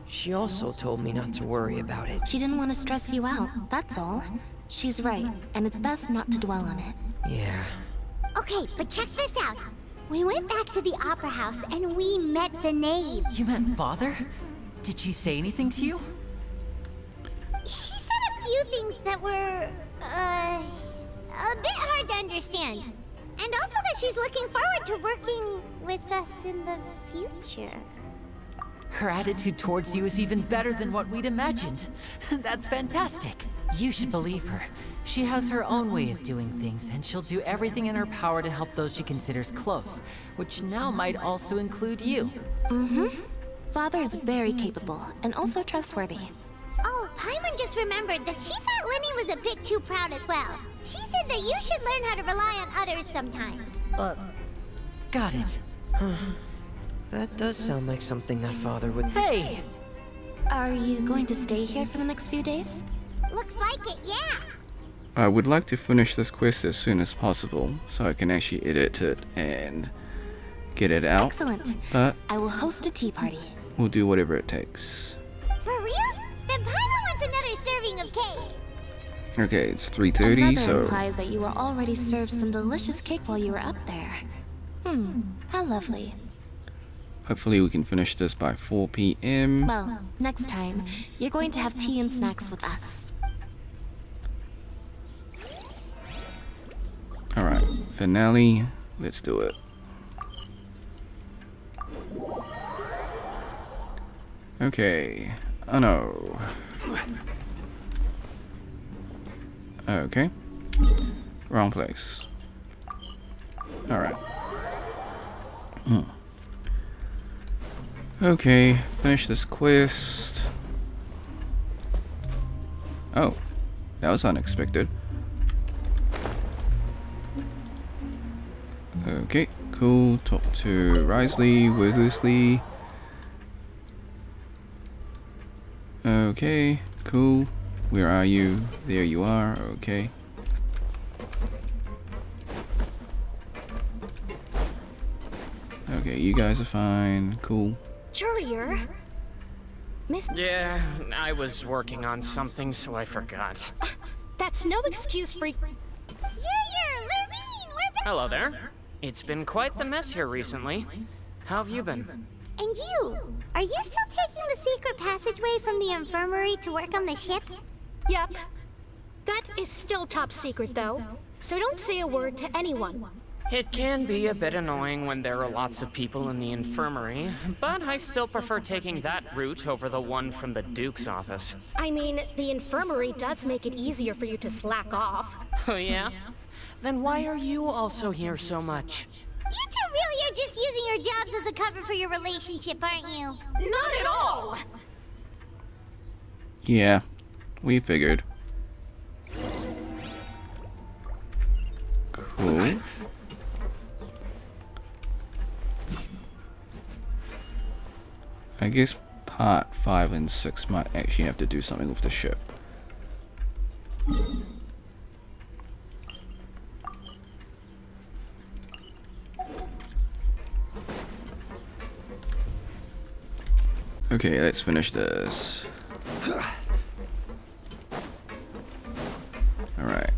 She also told me not to worry about it. She didn't want to stress you out, that's all. She's right, and it's best not to dwell on it. Yeah. Okay, but check this out. We went back to the opera house and we met the knave. You met Father? Did she say anything to you? She said a few things that were, a bit hard to understand. And also that she's looking forward to working with us in the future. Her attitude towards you is even better than what we'd imagined. That's fantastic. You should believe her. She has her own way of doing things, and she'll do everything in her power to help those she considers close, which now might also include you. Father is very capable, and also trustworthy. Oh, Paimon just remembered that she thought Lenny was a bit too proud as well. She said that you should learn how to rely on others sometimes. Got it. That does sound like something that Father would... Hey! Are you going to stay here for the next few days? Looks like it, yeah. I would like to finish this quest as soon as possible, so I can actually edit it and get it out. Excellent. But I will host a tea party. we'll do whatever it takes. For real? Then Paimon wants another serving of cake. Okay, it's 3:30, Another so implies that you were already served some delicious cake while you were up there. How lovely. hopefully we can finish this by 4 p.m. Well, next time, you're going to have tea and snacks with us. Alright, finale. Let's do it. Okay. Oh no. Okay. Wrong place. Alright. Okay, finish this quest. Oh, that was unexpected. Okay, cool. Talk to Risley, Worthlessly. Okay, cool. Where are you? There you are. Okay. Okay, you guys are fine. Cool. Courier? Yeah, I was working on something, so I forgot. That's no excuse for... Courier, Lorene, we're back! Hello there. It's been quite the mess here recently. How have you been? And you? Are you still taking the secret passageway from the infirmary to work on the ship? Yep. That is still top secret, though. So don't say a word to anyone. It can be a bit annoying when there are lots of people in the infirmary, but I still prefer taking that route over the one from the Duke's office. I mean, the infirmary does make it easier for you to slack off. Oh yeah? Then why are you also here so much? You two really are just using your jobs as a cover for your relationship, aren't you? Not at all! Yeah, we figured. Cool. I guess part 5 and 6 might actually have to do something with the ship. Okay, let's finish this. Alright.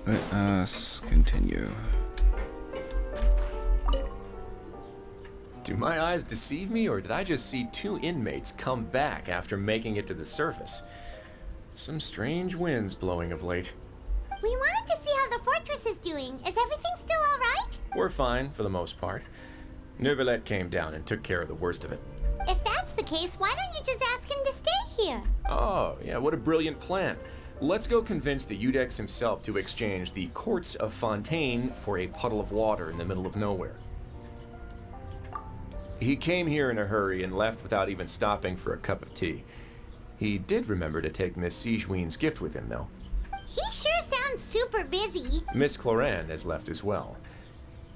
Let us continue. Do my eyes deceive me, or did I just see 2 inmates come back after making it to the surface? Some strange winds blowing of late. We wanted to see how the fortress is doing. Is everything still alright? We're fine, for the most part. Neuvillette came down and took care of the worst of it. If that's the case, why don't you just ask him to stay here? Oh, yeah, what a brilliant plan. Let's go convince the Udex himself to exchange the Courts of Fontaine for a puddle of water in the middle of nowhere. He came here in a hurry and left without even stopping for a cup of tea. He did remember to take Miss Sigewinne's gift with him, though. He sure sounds super busy. Miss Clorand has left as well.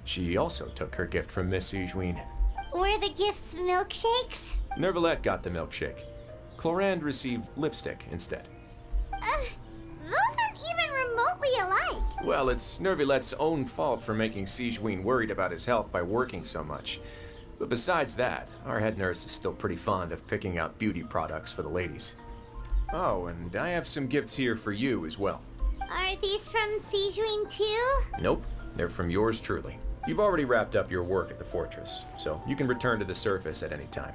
She also took her gift from Miss Sigewinne. Were the gifts milkshakes? Neuvillette got the milkshake. Clorand received lipstick instead. Those aren't even remotely alike. Well, it's Neuvillette's own fault for making Sigewinne worried about his health by working so much. But besides that, our head nurse is still pretty fond of picking out beauty products for the ladies. Oh, and I have some gifts here for you as well. Are these from Sigewinne too? Nope, they're from yours truly. You've already wrapped up your work at the fortress, so you can return to the surface at any time.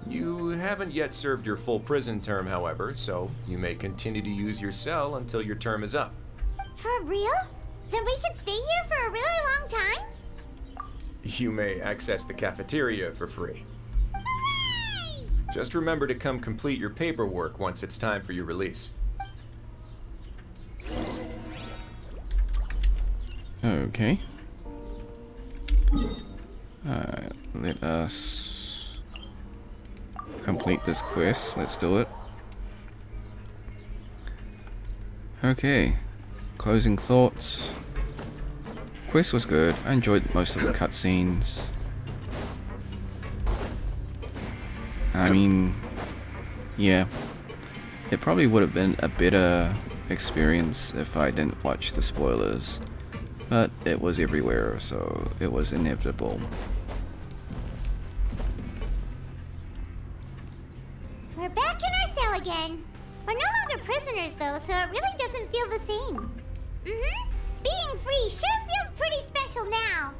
You haven't yet served your full prison term, however, so you may continue to use your cell until your term is up. For real? Then we could stay here for a really long time? You may access the cafeteria for free. Hooray! Just remember to come complete your paperwork once it's time for your release. Okay. Let us complete this quest. Let's do it. Okay. Closing thoughts. Quest was good. I enjoyed most of the cutscenes. I mean, yeah. It probably would have been a better experience if I didn't watch the spoilers. But it was everywhere, so it was inevitable. We're back in our cell again. We're no longer prisoners though, so it really doesn't feel the same. Being free sure feels pretty special now.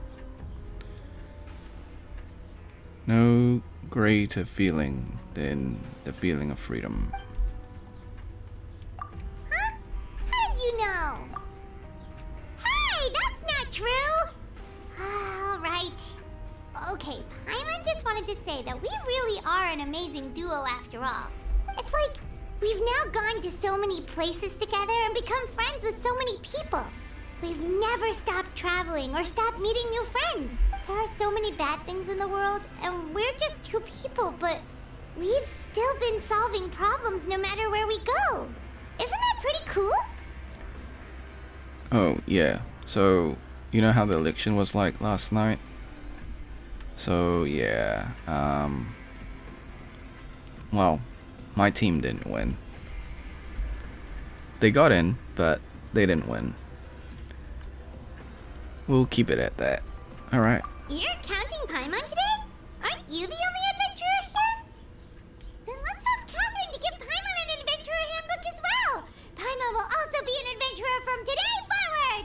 No greater feeling than the feeling of freedom. Huh? How did you know? Hey, that's not true! Alright. Okay, Paimon just wanted to say that we really are an amazing duo after all. It's like we've now gone to so many places together and become friends with so many people. We've never stopped traveling or stopped meeting new friends. There are so many bad things in the world, and we're just two people, but we've still been solving problems no matter where we go. Isn't that pretty cool? Oh, yeah. So, you know how the election was like last night? So, yeah. Well, my team didn't win. They got in, but they didn't win. We'll keep it at that. Alright. You're counting Paimon today? Aren't you the only adventurer here? Then let's ask Catherine to give Paimon an adventurer handbook as well. Paimon will also be an adventurer from today forward.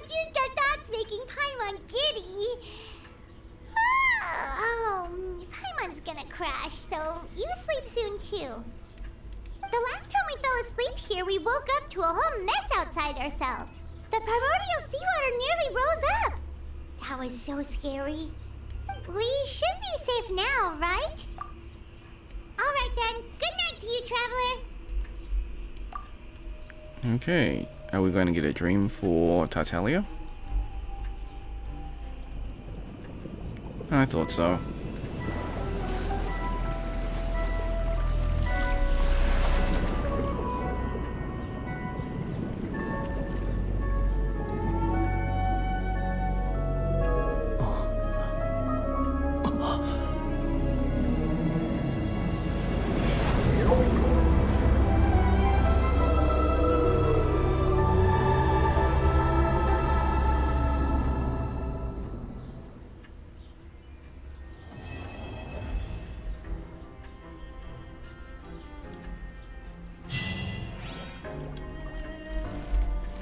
Just the thoughts making Paimon giddy. Oh, Paimon's gonna crash, so you sleep soon too. The last time we fell asleep here, we woke up to a whole mess outside ourselves. The primordial seawater nearly rose up. That was so scary. We should be safe now, right? Alright then, good night to you, traveler. Okay. Are we going to get a dream for Tartaglia? I thought so.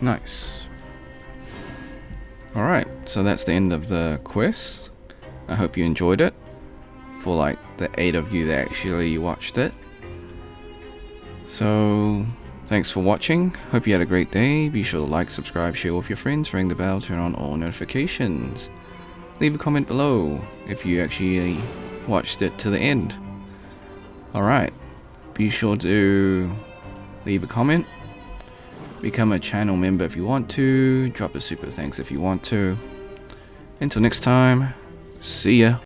Nice. Alright, so that's the end of the quest. I hope you enjoyed it. For like the 8 of you that actually watched it. So, thanks for watching. Hope you had a great day. Be sure to like, subscribe, share with your friends, ring the bell, turn on all notifications. Leave a comment below if you actually watched it to the end. Alright, be sure to leave a comment. Become a channel member if you want to. Drop a super thanks if you want to. Until next time, see ya.